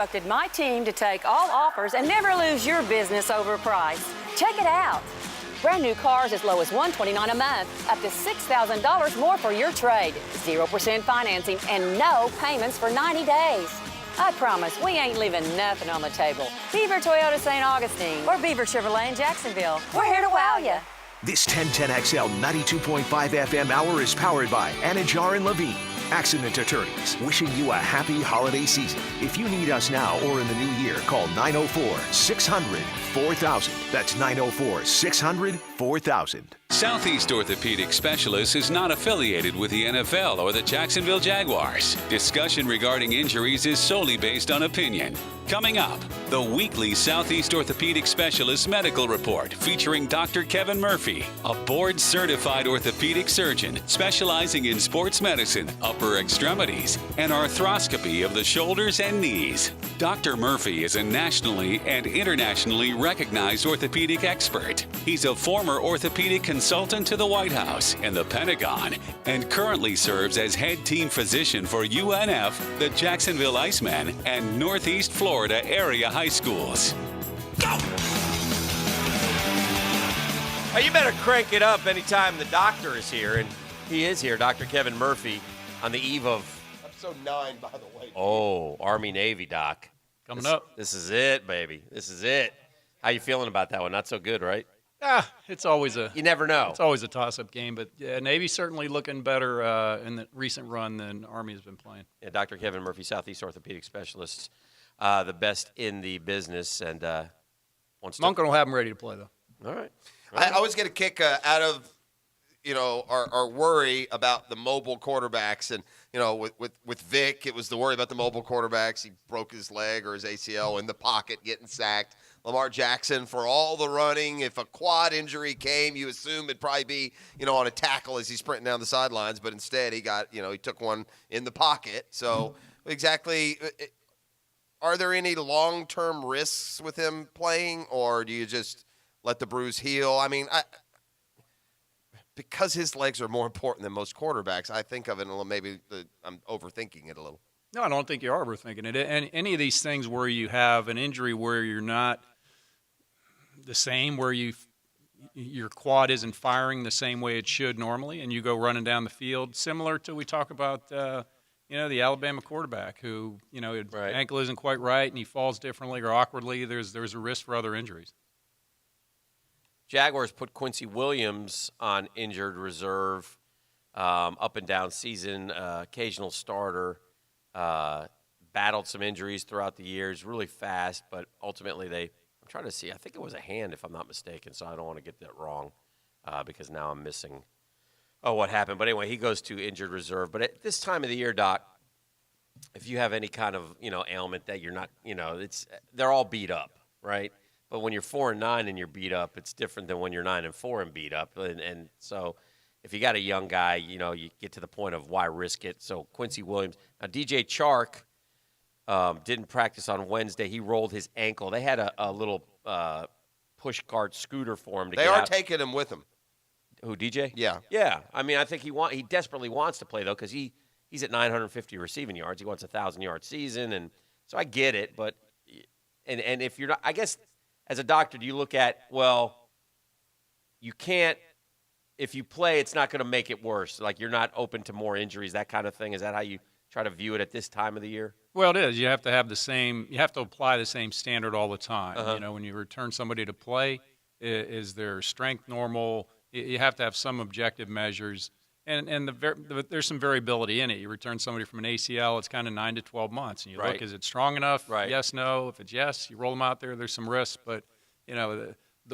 Instructed my team to take all offers and never lose your business over price. Check it out. Brand new cars as low as $129 a month, up to $6,000 more for your trade. 0% financing and no payments for 90 days. I promise we ain't leaving nothing on the table. Beaver Toyota St. Augustine or Beaver Chevrolet in Jacksonville. We're here to wow you. This 1010XL 92.5 FM hour is powered by Anajar and Levine, accident attorneys, wishing you a happy holiday season. If you need us now or in the new year, call 904-600-4000. That's 904-600-4000. Southeast Orthopedic Specialists is not affiliated with the NFL or the Jacksonville Jaguars. Discussion regarding injuries is solely based on opinion. Coming up, the weekly Southeast Orthopedic Specialist Medical Report featuring Dr. Kevin Murphy, a board-certified orthopedic surgeon specializing in sports medicine, upper extremities, and arthroscopy of the shoulders and knees. Dr. Murphy is a nationally and internationally recognized orthopedic expert. He's a former orthopedic consultant to the White House and the Pentagon, and currently serves as head team physician for UNF, the Jacksonville Icemen, and Northeast Florida area high schools. Go! Hey, you better crank it up anytime the doctor is here, and he is here, Dr. Kevin Murphy, on the eve of episode 9, by the way. Oh, Army-Navy, Doc. Coming up. This is it, baby. This is it. How you feeling about that one? Not so good, right? It's always You never know. It's always a toss-up game, but yeah, Navy's certainly looking better in the recent run than Army has been playing. Yeah, Dr. Kevin Murphy, Southeast Orthopedic Specialist, the best in the business, and Monken will have him ready to play, though. All right. I always get a kick out of, our worry about the mobile quarterbacks. And, with Vic, it was the worry about the mobile quarterbacks. He broke his leg or his ACL in the pocket getting sacked. Lamar Jackson, for all the running, if a quad injury came, you assume it'd probably be, on a tackle as he's sprinting down the sidelines. But instead, he got, he took one in the pocket. So exactly, are there any long-term risks with him playing, or do you just let the bruise heal? I mean, because his legs are more important than most quarterbacks, I think of it maybe I'm overthinking it a little. No, I don't think you are overthinking it. And any of these things where you have an injury where you're not the same, where your quad isn't firing the same way it should normally, and you go running down the field, similar to we talk about, the Alabama quarterback who, his ankle isn't quite right and he falls differently or awkwardly. There's a risk for other injuries. Jaguars put Quincy Williams on injured reserve, up and down season, occasional starter. Battled some injuries throughout the years, really fast, but ultimately I'm trying to see, I think it was a hand if I'm not mistaken, so I don't want to get that wrong because now I'm missing what happened. But anyway, he goes to injured reserve. But at this time of the year, Doc, if you have any kind of, ailment that you're not, they're all beat up, right? But when you're 4-9 and you're beat up, it's different than when you're 9-4 and beat up. And so if you got a young guy, you get to the point of why risk it. So Quincy Williams. Now, DJ Chark didn't practice on Wednesday. He rolled his ankle. They had a little push cart scooter for him to get out. They are taking him with them. Who, DJ? Yeah. Yeah. I mean, I think he desperately wants to play, though, because he's at 950 receiving yards. He wants a 1,000-yard season. And so I get it. But and if you're not – I guess as a doctor, do you look at, well, you can't – if you play, it's not going to make it worse. Like, you're not open to more injuries, that kind of thing. Is that how you try to view it at this time of the year? Well, it is. You have to have you have to apply the same standard all the time. Uh-huh. When you return somebody to play, is their strength normal? You have to have some objective measures. And there's some variability in it. You return somebody from an ACL, it's kind of 9 to 12 months. And you look, is it strong enough? Right. Yes, no. If it's yes, you roll them out there. There's some risks. But,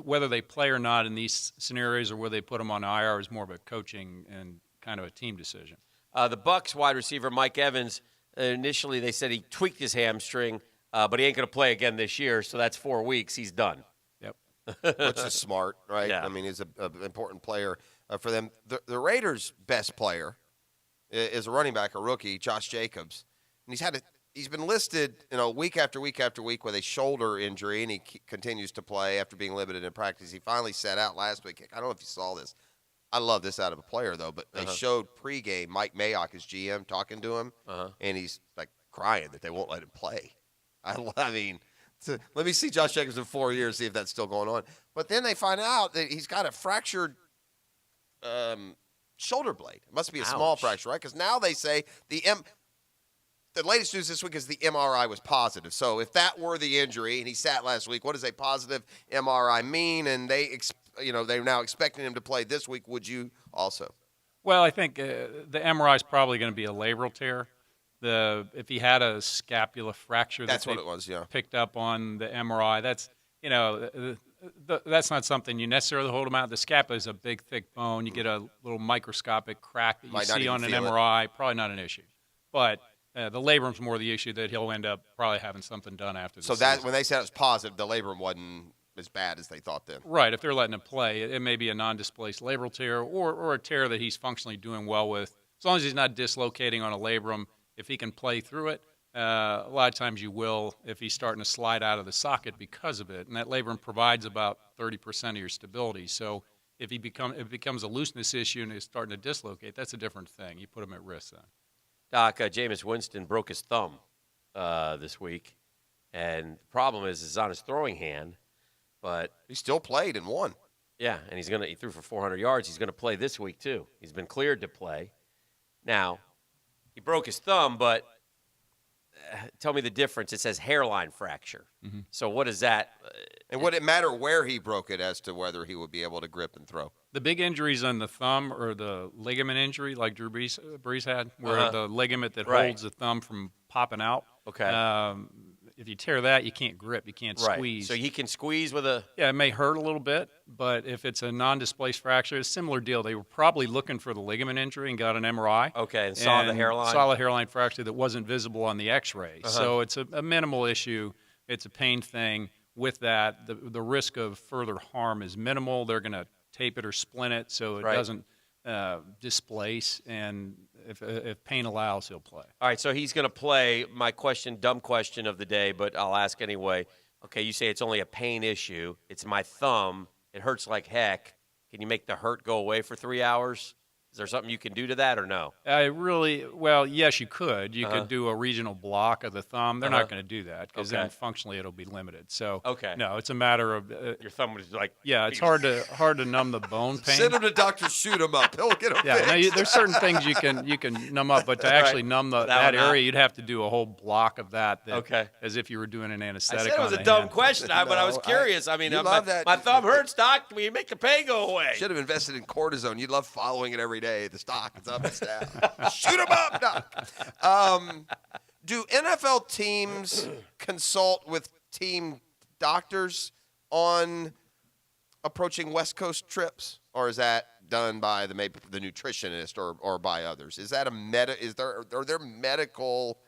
whether they play or not in these scenarios or whether they put them on IR is more of a coaching and kind of a team decision. The Bucs wide receiver Mike Evans, initially they said he tweaked his hamstring, but he ain't going to play again this year, so that's 4 weeks. He's done. Yep. Which is smart, right? Yeah. I mean, he's an important player for them. The Raiders' best player is a running back, a rookie, Josh Jacobs. And he's been listed, week after week after week with a shoulder injury, and he continues to play after being limited in practice. He finally sat out last week. I don't know if you saw this. I love this out of a player, though, but they showed pregame Mike Mayock, his GM, talking to him, and he's, like, crying that they won't let him play. I mean, let me see Josh Jacobs in 4 years, see if that's still going on. But then they find out that he's got a fractured shoulder blade. It must be a small fracture, right? Because now they say the latest news this week is the MRI was positive. So if that were the injury, and he sat last week, what does a positive MRI mean? And they're now expecting him to play this week. Would you also? Well, I think the MRI is probably going to be a labral tear. If he had a scapula fracture, That's what it was. Yeah, picked up on the MRI. That's that's not something you necessarily hold him out. The scapula is a big, thick bone. You get a little microscopic crack that you see on an MRI. Probably not an issue, but the labrum's more the issue that he'll end up probably having something done after. So that when they said it was positive, the labrum wasn't as bad as they thought then. Right. If they're letting him play, it may be a non-displaced labral tear or a tear that he's functionally doing well with. As long as he's not dislocating on a labrum, if he can play through it, a lot of times you will if he's starting to slide out of the socket because of it. And that labrum provides about 30% of your stability. So if it becomes a looseness issue and is starting to dislocate, that's a different thing. You put him at risk then. Doc, Jameis Winston broke his thumb this week. And the problem is it's on his throwing hand. But he still played and won. Yeah, and he threw for 400 yards. He's going to play this week, too. He's been cleared to play. Now, he broke his thumb, but tell me the difference. It says hairline fracture. Mm-hmm. So what is that? And would it matter where he broke it as to whether he would be able to grip and throw? The big injuries on the thumb or the ligament injury like Drew Brees had, where the ligament that holds the thumb from popping out. Okay. If you tear that, you can't grip. You can't squeeze. So he can squeeze with a... Yeah, it may hurt a little bit, but if it's a non-displaced fracture, it's a similar deal. They were probably looking for the ligament injury and got an MRI. Okay, and saw the hairline? Saw the hairline fracture that wasn't visible on the X-ray. So it's a minimal issue. It's a pain thing. With that, the risk of further harm is minimal. They're going to tape it or splint it so it doesn't displace, and if pain allows, he'll play. All right, so he's going to play. My question, dumb question of the day, but I'll ask anyway. Okay, you say it's only a pain issue. It's my thumb. It hurts like heck. Can you make the hurt go away for 3 hours? Is there something you can do to that or no? Well, yes, you could. You could do a regional block of the thumb. They're not going to do that because then functionally it'll be limited. So no, it's a matter of your thumb was like it's hard to numb the bone pain. Send him to doctor, shoot him up. He'll get him fixed. No, there's certain things you can numb up, but to actually numb that area, you'd have to do a whole block of that. As if you were doing an anesthetic. I said it was a dumb question, but I was curious. I mean, my thumb hurts, Doc. Will you make the pain go away? Should have invested in cortisone. You'd love following it every day. The stock is up, it's down. Shoot him up, Doc. Do NFL teams consult with team doctors on approaching West Coast trips, or is that done by maybe the nutritionist or by others? Is that are there medical,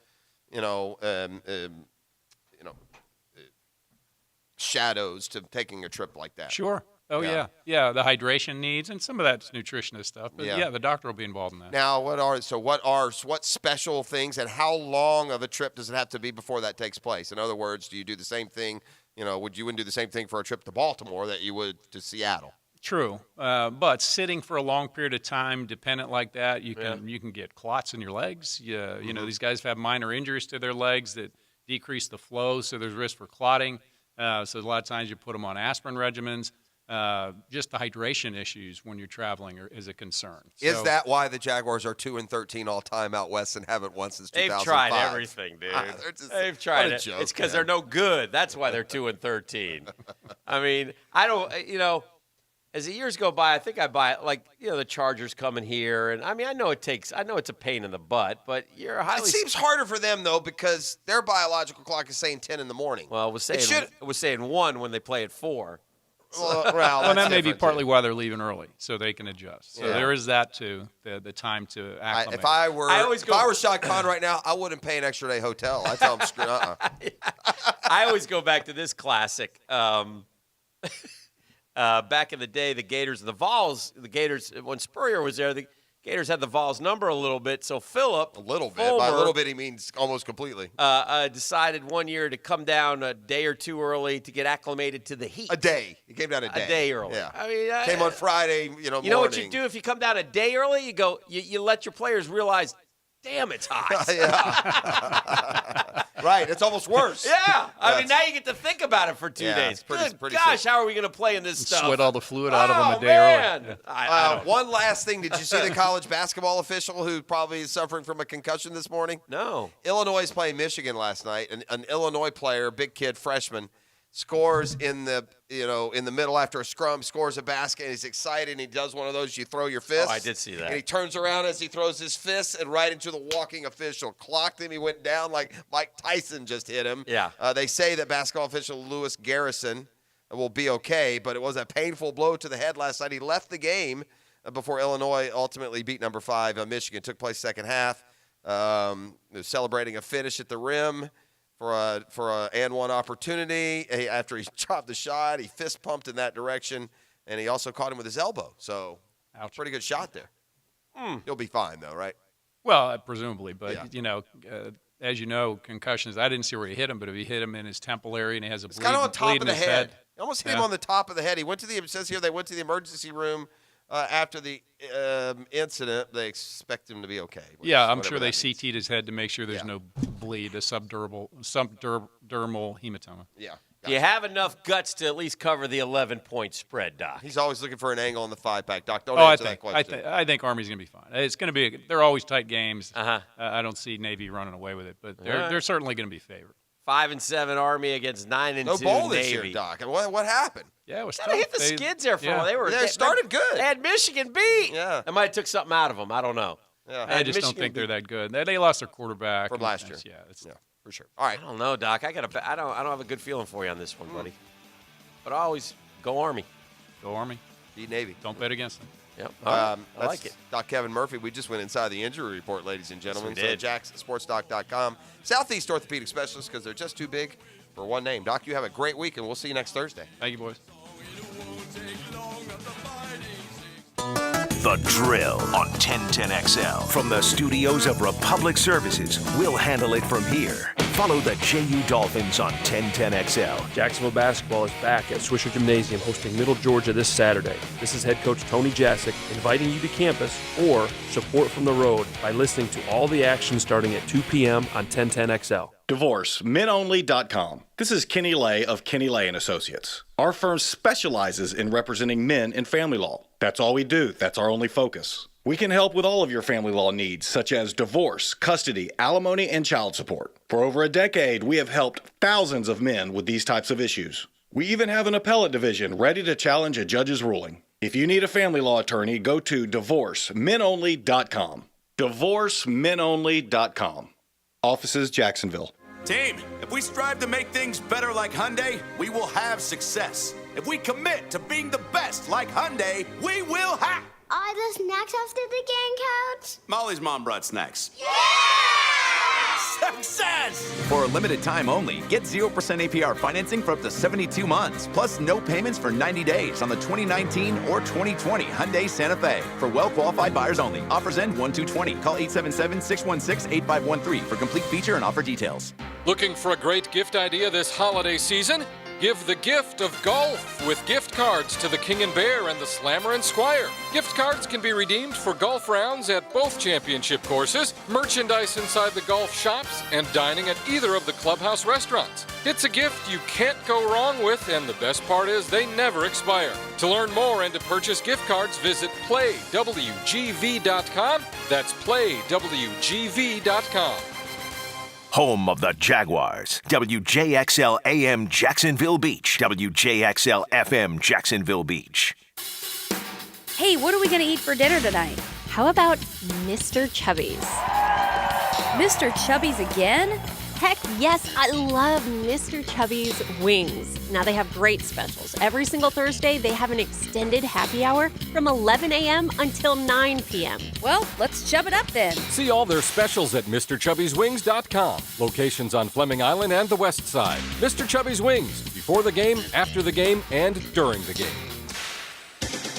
shadows to taking a trip like that? Sure. Oh, yeah. The hydration needs, and some of that's nutritionist stuff. But, the doctor will be involved in that. Now, what special things, and how long of a trip does it have to be before that takes place? In other words, do you do the same thing, you wouldn't do the same thing for a trip to Baltimore that you would to Seattle? True. But sitting for a long period of time, dependent like that, you can get clots in your legs. These guys have minor injuries to their legs that decrease the flow, so there's risk for clotting. So a lot of times you put them on aspirin regimens. Just the hydration issues when you're traveling is a concern. Is that why the Jaguars are 2-13 all time out west and haven't won since 2005? They've tried everything, dude. They've tried it. It's because they're no good. That's why they're 2-13. I mean, I don't. As the years go by, I think I buy the Chargers coming here, and I mean, I know it's a pain in the butt, but you're highly. It seems harder for them though because their biological clock is saying 10 in the morning. Well, it was saying 1 when they play at 4. Well, that may be partly why they're leaving early, so they can adjust. So there is that too, the time to acclimate. If I were Shad Khan right now, I wouldn't pay an extra day hotel. I tell them screw I always go back to this classic. Back in the day, the Gators, the Vols, when Spurrier was there, the Gators had the Vols number a little bit, so Philip, a little bit. By a little bit, he means almost completely. Decided one year to come down a day or two early to get acclimated to the heat. A day. He came down a day. A day early. Yeah. I mean, came on Friday. You know what you do if you come down a day early? You let your players realize, damn, it's hot. Right. It's almost worse. Yeah. I mean, now you get to think about it for 2 Yeah, days. it's pretty Good sick. how are we going to play in this stuff? Sweat all the fluid out of them a day man. early. I don't One last thing. Did you see the college basketball official who probably is suffering from a concussion this morning? know. Illinois is playing Michigan last night. An Illinois player, big kid, freshman, scores in the middle after a scrum, scores a basket, and he's excited, and he does one of those, you throw your fist. Oh, I did see that. And he turns around as he throws his fist and right into the walking official. Clocked him. He went down like Mike Tyson just hit him. Yeah. They say that basketball official Lewis Garrison will be okay, but it was a painful blow to the head last night. He left the game before Illinois ultimately beat number 5 Michigan. Took place second half. They're celebrating a finish at the rim for a and one opportunity. After he chopped the shot, he fist pumped in that direction, and he also caught him with his elbow. So, Ouch. pretty good shot there. He'll be fine though, right? Well, presumably, but Yeah. As you know, concussions. I didn't see where he hit him, but if he hit him in his temple area and he has a It's kind of on top bleed of in the his head. He almost hit him Yeah. on the top of the head. It says here they went to the emergency room after the incident. They expect him to be okay. Yeah, I'm whatever sure they that means. CT'd his head to make sure there's no bleed, a subdermal hematoma. Yeah. Do you have enough guts to at least cover the 11-point spread, Doc? He's always looking for an angle in the 5-pack. Doc, don't I answer that question. think Army's going to be fine. It's going to be. They're always tight games. Uh-huh. I don't see Navy running away with it, but All right. they're certainly going to be favored. 5-7 Army against 9-2 No bowl Navy. this year, Doc. What happened? Yeah, it was Kind of hit the tough. skids there for a yeah. while. They started good. They had Michigan beat. Yeah. They might have took something out of them. I don't know. Yeah. I just don't Michigan think they're that good. They lost their quarterback From last year. Yeah, it's, Yeah, for sure. All right. I don't know, Doc. I don't have a good feeling for you on this one, buddy. But I always go Army. Go Army. Beat Navy. Don't bet against them. Yep. All right. I That's like it. Doc Kevin Murphy. We just went inside the injury report, ladies and gentlemen. Yes, we did. So JacksSportsDoc.com. Southeast Orthopedic Specialists, because they're just too big for one name. Doc, you have a great week, and we'll see you next Thursday. Thank you, boys. The Drill on 1010XL. From the studios of Republic Services, we'll handle it from here. Follow the JU Dolphins on 1010XL. Jacksonville basketball is back at Swisher Gymnasium hosting Middle Georgia this Saturday. This is head coach Tony Jasic inviting you to campus or support from the road by listening to all the action starting at 2 p.m. on 1010XL. DivorceMenOnly.com. This is Kenny Lay of Kenny Lay & Associates. Our firm specializes in representing men in family law. That's all we do. That's our only focus. We can help with all of your family law needs, such as divorce, custody, alimony, and child support. For over a decade, we have helped thousands of men with these types of issues. We even have an appellate division ready to challenge a judge's ruling. If you need a family law attorney, go to DivorceMenOnly.com. DivorceMenOnly.com. Offices, Jacksonville. Team, if we strive to make things better like Hyundai, we will have success. If we commit to being the best like Hyundai, we will have... Are the snacks after the game, Coach? Molly's mom brought snacks. Yeah! Success! For a limited time only, get 0% APR financing for up to 72 months, plus no payments for 90 days on the 2019 or 2020 Hyundai Santa Fe. For well-qualified buyers only. Offers end 1/2/20. Call 877-616-8513 for complete feature and offer details. Looking for a great gift idea this holiday season? Give the gift of golf with gift cards to the King and Bear and the Slammer and Squire. Gift cards can be redeemed for golf rounds at both championship courses, merchandise inside the golf shops, and dining at either of the clubhouse restaurants. It's a gift you can't go wrong with, and the best part is they never expire. To learn more and to purchase gift cards, visit playwgv.com. That's playwgv.com. Home of the Jaguars. WJXL AM Jacksonville Beach. WJXL FM Jacksonville Beach. Hey, what are we going to eat for dinner tonight? How about Mr. Chubby's? Mr. Chubby's again? Heck yes, I love Mr. Chubby's wings. Now they have great specials. Every single Thursday, they have an extended happy hour from 11 a.m. until 9 p.m. Well, let's chub it up then. See all their specials at MrChubby'sWings.com. Locations on Fleming Island and the West Side. Mr. Chubby's Wings, before the game, after the game, and during the game.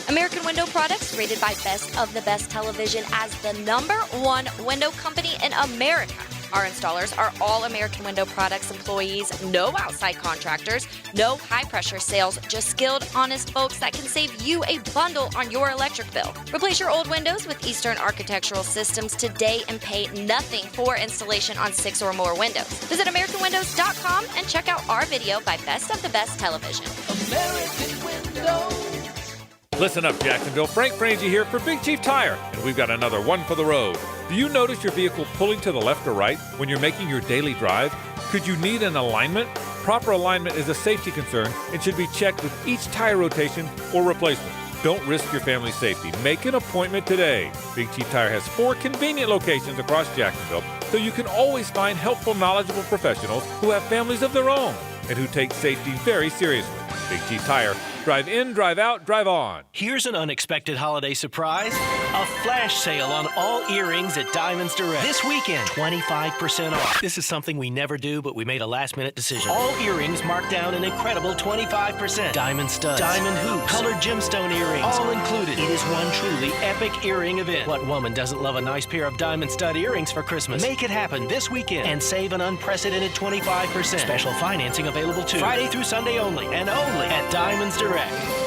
American Window Products, rated by Best of the Best Television as the #1 window company in America. Our installers are all American Window Products employees, no outside contractors, no high-pressure sales, just skilled, honest folks that can save you a bundle on your electric bill. Replace your old windows with Eastern Architectural Systems today and pay nothing for installation on 6 or more windows. Visit AmericanWindows.com and check out our video by Best of the Best Television. American Windows. Listen up, Jacksonville. Frank Frangie here for Big Chief Tire, and we've got another one for the road. Do you notice your vehicle pulling to the left or right when you're making your daily drive? Could you need an alignment? Proper alignment is a safety concern and should be checked with each tire rotation or replacement. Don't risk your family's safety. Make an appointment today. Big Chief Tire has 4 convenient locations across Jacksonville, so you can always find helpful, knowledgeable professionals who have families of their own and who take safety very seriously. Big Chief Tire. Drive in, drive out, drive on. Here's an unexpected holiday surprise. A flash sale on all earrings at Diamonds Direct. This weekend, 25% off. This is something we never do, but we made a last-minute decision. All earrings marked down an incredible 25%. Diamond studs, diamond hoops, colored gemstone earrings, all included. It is one truly epic earring event. What woman doesn't love a nice pair of diamond stud earrings for Christmas? Make it happen this weekend and save an unprecedented 25%. Special financing available too. Friday through Sunday only, and only at Diamonds Direct.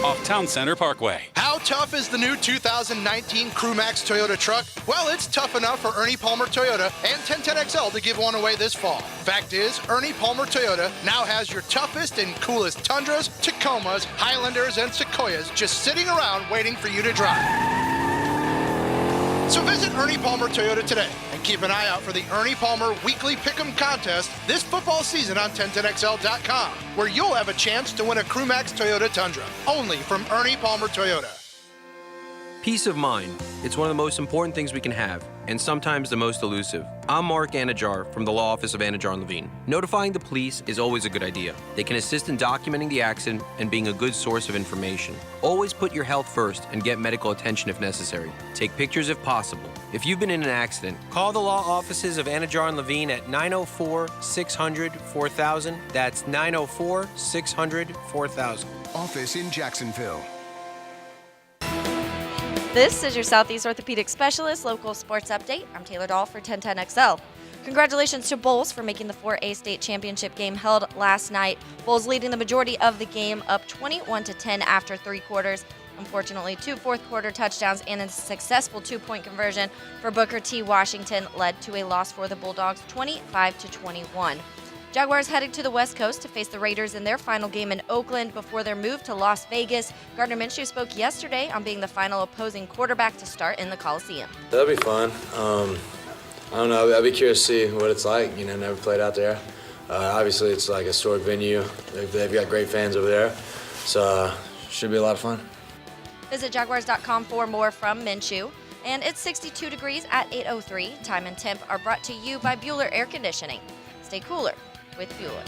Off Town Center Parkway. How tough is the new 2019 Crewmax Toyota truck? Well, it's tough enough for Ernie Palmer Toyota and 1010XL to give one away this fall. Fact is, Ernie Palmer Toyota now has your toughest and coolest Tundras, Tacomas, Highlanders, and Sequoias just sitting around waiting for you to drive. So visit Ernie Palmer Toyota today and keep an eye out for the Ernie Palmer Weekly Pick'em Contest this football season on 1010XL.com, where you'll have a chance to win a Crewmax Toyota Tundra, only from Ernie Palmer Toyota. Peace of mind. It's one of the most important things we can have, and sometimes the most elusive. I'm Mark Anajar from the Law Office of Anajar and Levine. Notifying the police is always a good idea. They can assist in documenting the accident and being a good source of information. Always put your health first and get medical attention if necessary. Take pictures if possible. If you've been in an accident, call the law offices of Anajar and Levine at 904-600-4000. That's 904-600-4000. Office in Jacksonville. This is your Southeast Orthopedic Specialist Local Sports Update. I'm Taylor Dahl for 1010XL. Congratulations to Bulls for making the 4A state championship game held last night. Bulls leading the majority of the game, up 21-10 after 3 quarters. Unfortunately, 2 fourth-quarter touchdowns and a successful 2-point conversion for Booker T. Washington led to a loss for the Bulldogs, 25-21. Jaguars headed to the West Coast to face the Raiders in their final game in Oakland before their move to Las Vegas. Gardner Minshew spoke yesterday on being the final opposing quarterback to start in the Coliseum. That'll be fun. I don't know. I'll be curious to see what it's like. You know, never played out there. Obviously, it's like a historic venue. They've got great fans over there. So should be a lot of fun. Visit Jaguars.com for more from Minshew. And it's 62 degrees at 8:03. Time and temp are brought to you by Bueller Air Conditioning. Stay cooler with Bueller.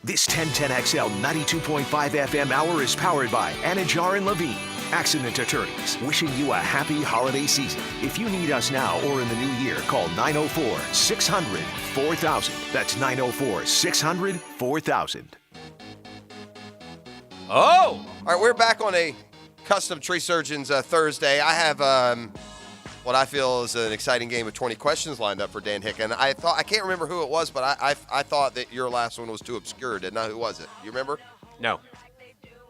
This 1010XL 92.5 FM hour is powered by Anajar and Levine, accident attorneys, wishing you a happy holiday season. If you need us now or in the new year, call 904-600-4000. That's 904-600-4000. Oh! All right, we're back on a Custom Tree Surgeons Thursday. I have what I feel is an exciting game of 20 questions lined up for Dan Hick. And I can't remember who it was, but I thought that your last one was too obscure. Didn't I? Who was it? You remember? No.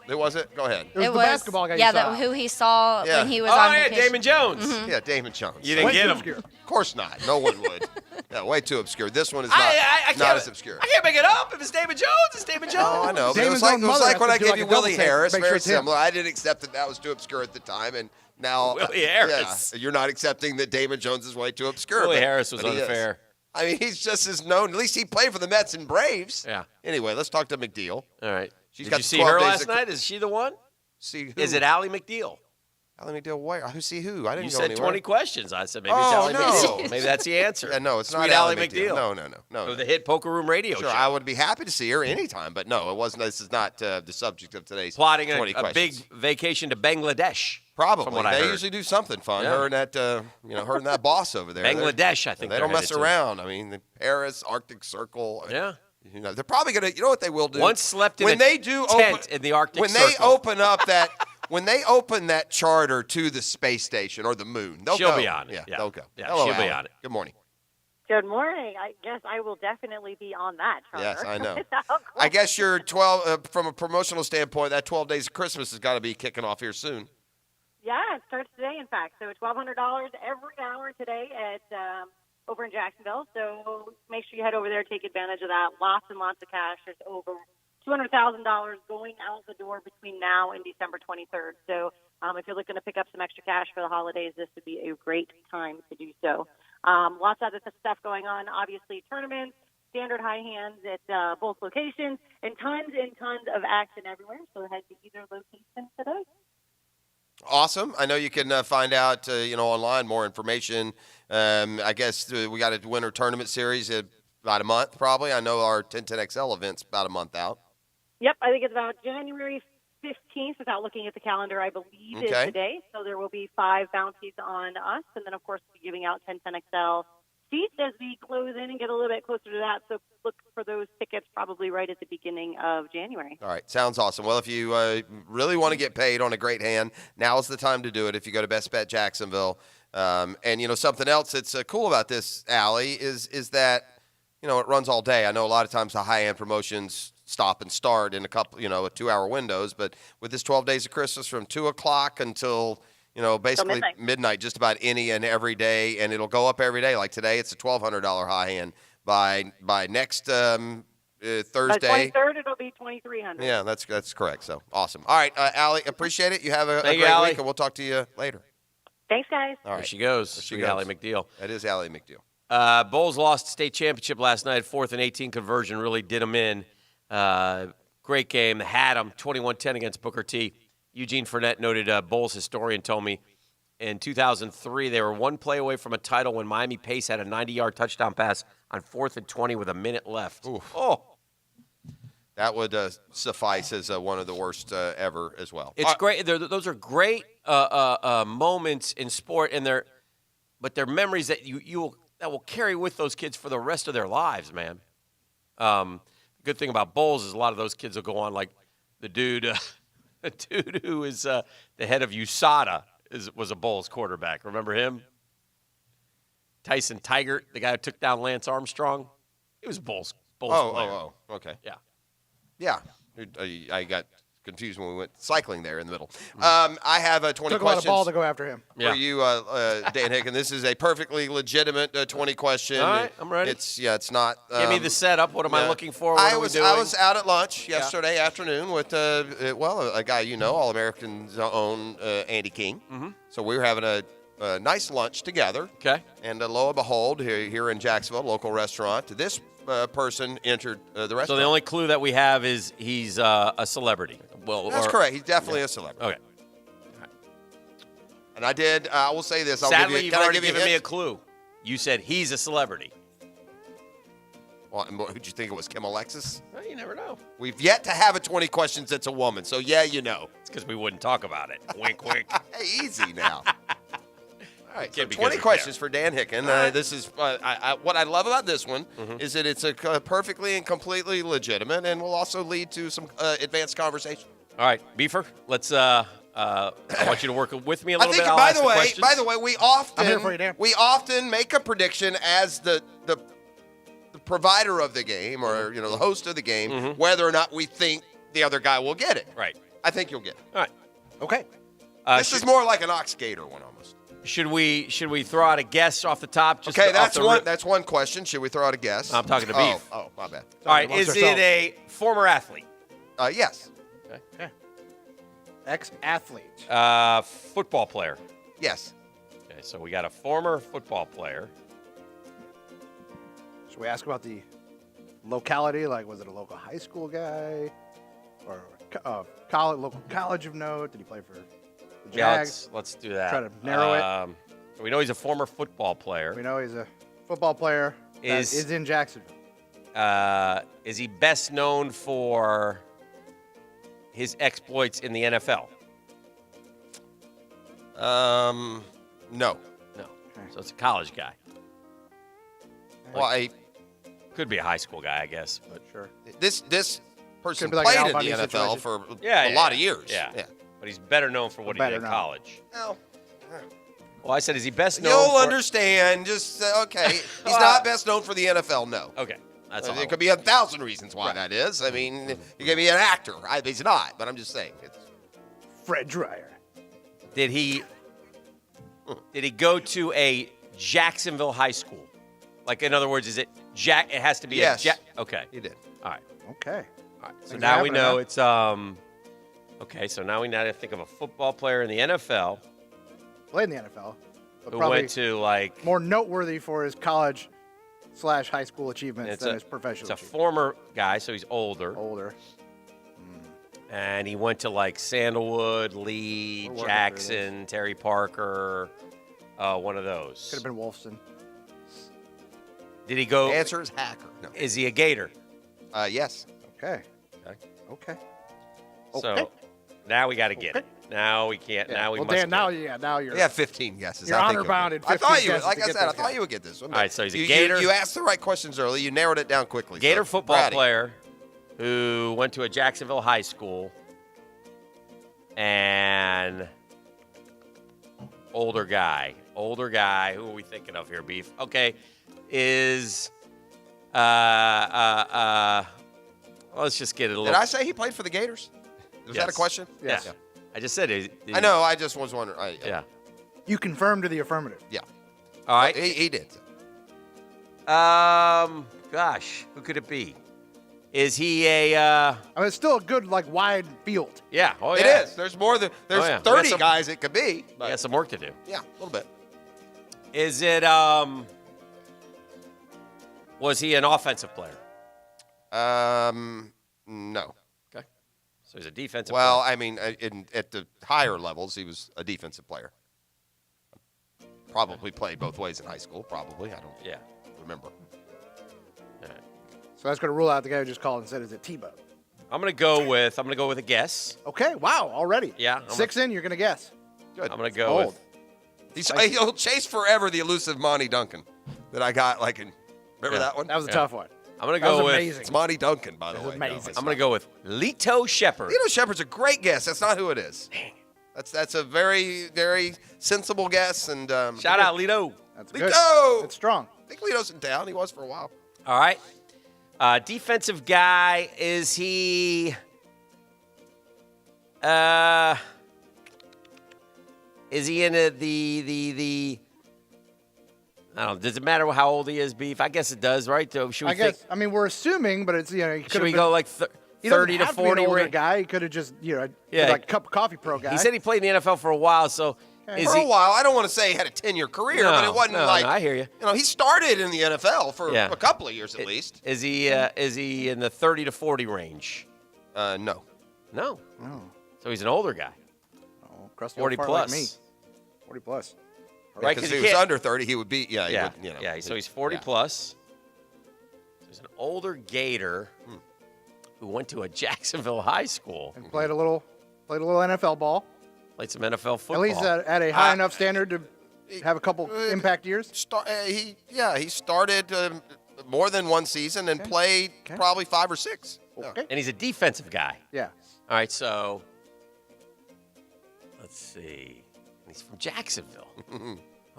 Who was it? Go ahead. It was the basketball guy. Yeah, who he saw when he was on vacation. Damon Jones. Mm-hmm. Yeah, Damon Jones. You didn't get him. Obscure. Of course not. No one would. Yeah, way too obscure. This one is not, not as obscure. I can't make it up. If it's Damon Jones, it's Damon Jones. Oh, I know. But it was like when I gave you Willie Harris. Very similar. I didn't accept that was too obscure at the time, and now Willie Harris. Yeah, you're not accepting that Damon Jones is way too obscure. Willie Harris was unfair. I mean, he's just as known. At least he played for the Mets and Braves. Yeah. Anyway, let's talk to McDeal. All right. She's Did you see her last night? Is she the one? See who? Is it Allie McDeal? Allie McDeal, where? Who see who? I didn't you go said anywhere. 20 questions. I said maybe it's Allie McDeal. Maybe that's the answer. Yeah, no, it's Sweet not Allie McDeal. McDeal. No. Of the hit Poker Room Radio Sure, show. I would be happy to see her anytime, but no, it wasn't. This is not the subject of today's Plotting 20 a big vacation to Bangladesh. Probably. From what I they heard. usually do something fun. Yeah. Her and that, her and that boss over there. Bangladesh, I think they they're don't mess headed to. around. I mean, the Paris, Arctic Circle. Yeah. You know, they're probably gonna. You know what they will do? Once slept in when a they do tent in the Arctic when Circle. they open up that when they open that charter to the space station or the moon, She'll go. be on it. Yeah, Yeah. they'll go. Yeah, Hello, she'll be Allie. on it. Good morning. Good morning. I guess I will definitely be on that charter. Yes, I know. How cool. I guess you're 12 from a promotional standpoint. That 12 days of Christmas has got to be kicking off here soon. Yeah, it starts today, in fact. So $1,200 every hour today at over in Jacksonville. So make sure you head over there, take advantage of that. Lots and lots of cash. There's over $200,000 going out the door between now and December 23rd. So if you're looking to pick up some extra cash for the holidays, this would be a great time to do so. Lots of other stuff going on. Obviously, tournaments, standard high hands at both locations, and tons of action everywhere. So head to either location today. Awesome. I know you can find out, online more information. I guess we got a winter tournament series in about a month, probably. I know our 1010XL event's about a month out. Yep, I think it's about January 15th, without looking at the calendar, I believe is today. So there will be 5 bounties on us, and then, of course, we'll be giving out 1010XL seats as we close in and get a little bit closer to that. So look for those tickets probably right at the beginning of January. All right, sounds awesome. Well, if you really want to get paid on a great hand, now is the time to do it if you go to Best Bet Jacksonville. And, something else that's cool about this, Allie, is that, it runs all day. I know a lot of times the high-end promotions stop and start in a couple, 2-hour windows. But with this 12 days of Christmas from 2 o'clock until, basically midnight, just about any and every day, and it'll go up every day. Like today, it's a $1,200 high end. By next Thursday. By 23rd, it'll be $2,300. Yeah, that's correct. So awesome. All right, Allie, appreciate it. You have a great Allie. week, and we'll talk to you later. Thanks, guys. All right. There she goes. There she Sweet goes. Allie McDeal. That is Allie McDeal. Bulls lost state championship last night. 4th and 18 conversion really did them in. Great game. Had them 21-10 against Booker T. Eugene Fournette, noted Bulls historian, told me in 2003 they were one play away from a title when Miami Pace had a 90-yard touchdown pass on 4th and 20 with a minute left. Oof. Oh. That would suffice as one of the worst ever as well. It's great. Those are great moments in sport, and they're memories that that will carry with those kids for the rest of their lives, man. Good thing about Bulls is a lot of those kids will go on, like the dude who is the head of USADA was a Bulls quarterback. Remember him? Tyson Tigert, the guy who took down Lance Armstrong. He was a Bulls player. Okay. Yeah. Yeah. I got confused when we went cycling there in the middle. I have 20 Took questions. a lot of ball to go after him. For you, Dan Hicken. This is a perfectly legitimate 20 question. All right, I'm ready. It's not. Give me the setup. What am I looking for? What are we doing? I was out at lunch yesterday afternoon with a guy All American's own Andy King. Mm-hmm. So we were having a nice lunch together. Okay. And lo and behold, here in Jacksonville, local restaurant, this person entered the restaurant. So the only clue that we have is he's a celebrity. Well, that's correct. He's definitely a celebrity. Okay. And I will say this. Sadly, you've already given me a clue. You said he's a celebrity. Well, who'd you think it was, Kim Alexis? Well, you never know. We've yet to have a 20 questions that's a woman. So, yeah, you know. It's because we wouldn't talk about it. Wink, wink. Hey, easy now. All right, so Can't be 20 good, questions for Dan Hicken. This is what I love about this one is that it's a perfectly and completely legitimate and will also lead to some advanced conversation. All right, Beefer, let's. I want you to work with me a little bit. By the way, we I'm here for you, Dan. often make a prediction as the provider of the game or the host of the game whether or not we think the other guy will get it. Right. I think you'll get it. All right. Okay. This is more like an Ox Gator one almost. Should we throw out a guess off the top? Just okay, off that's one question. Should we throw out a guess? I'm talking to Beef. Oh, my bad. All right, is it a former athlete? Yes. Okay. Ex-athlete. Football player? Yes. Okay, so we got a former football player. Should we ask about the locality? Like, was it a local high school guy? Or local college of note? Did he play for the Jags? Yeah, let's do that. Try to narrow it. So we know he's a former football player. We know he's a football player that is in Jacksonville. Is he best known for his exploits in the NFL? No. No. So it's a college guy. Well, could be a high school guy, I guess. But sure. This person Could be like played an in the Al Bundy NFL situation. for a lot of years. Yeah. but he's better known for what he did in Better known. college. No. Well, I said, is he best known You'll for... understand. Just, okay. He's not best known for the NFL, no. Okay. That's all. There could be 1,000 reasons why that is. I mean, he could be an actor. He's not, but I'm just saying. It's Fred Dreyer. Did he go to a Jacksonville high school? Like, in other words, is it It has to be Yes. Okay. He did. All right. Okay. All right. So Things now we happening, know huh? it's okay, so now we need to think of a football player in the NFL Played in the NFL. But who probably went to, like, more noteworthy for his college/high school achievements than his professional. It's a former guy, so he's older. Older. And he went to, like, Sandalwood, Lee, We're working Jackson, Terry Parker, one of those. Could have been Wolfson. Did he go? The answer is Hacker. No. Is he a Gator? Yes. Okay. Okay. Okay. So now we got to get it. Now we can't. Yeah. Now we well, must. Dan, get now you're. We have 15 guesses. You're I think honor you'll bound get at it. 15 I thought you would. guesses Like to I get said, I this thought guy. you would get this one. All right, so he's a You- Gator. You asked the right questions early. You narrowed it down quickly. Gator so football bratty. player who went to a Jacksonville high school and older guy. Older guy. Who are we thinking of here, Beef? Okay, is let's just get it a little. Did I say he played for the Gators? Was that a Yes. question? Yes. Yeah. I just said it. I know. I just was wondering. Yeah. You confirmed to the affirmative. Yeah. All right. He did. Gosh, who could it be? Is he a? I mean, it's still a good, like, wide field. Yeah. Oh, It yeah. is. There's more than there's Oh, yeah. 30 We got some- guys it could be. He But has some work to do. yeah, a little bit. Is it? Was he an offensive player? No. Okay. So he's a defensive. Well, player. I mean, at the higher levels, he was a defensive player. Probably played both ways in high school. Probably. I don't Yeah. remember. So that's going to rule out the guy who just called and said, "Is it Tebow?" I'm gonna go with a guess. Okay. Wow. Already. Yeah. 6 in. You're going to guess. Good. I'm gonna go Bold. with. He'll chase forever the elusive Monty Duncan that I got. Like in, remember that one? That was a tough one. I'm gonna That go was with. amazing. It's Monty Duncan, by the That was way. amazing. I'm gonna go with Lito Shepherd. Lito Shepherd's a great guess. That's not who it is. That's a very, very sensible guess. And Shout out Lito. That's good. Lito. It's strong. I think Lito's in town. He was for a while. All right. Defensive guy. Is he? Is he in the? I don't know. Does it matter how old he is, Beef? I guess it does, right? So should we I guess. think? I mean, we're assuming, but it's, you know, he could Should have we been, go like he doesn't 30 to have 40? be an older range? guy. He could have just, you know, Yeah. like cup of coffee pro guy. He said he played in the NFL for a while, so is For he? a while. I don't want to say he had a 10-year career, No, but it wasn't no, like no, I hear you. You know, he started in the NFL for Yeah. a couple of years at least. Is he? Is he in the 30 to 40 range? No. No. No. So he's an older guy. Oh, crusty 40 old fart plus. Like me. 40 plus. Right, Because 'cause if he he was can't- under 30, he would be. Yeah. He Yeah. would, you know, Yeah. So he's 40 plus. So he's an older Gator who went to a Jacksonville high school. And played a little NFL ball. Played some NFL football. At least at a high enough standard to have a couple impact years. He started more than one season and played probably 5 or 6. Okay. And he's a defensive guy. Yeah. All right, so let's see. He's from Jacksonville.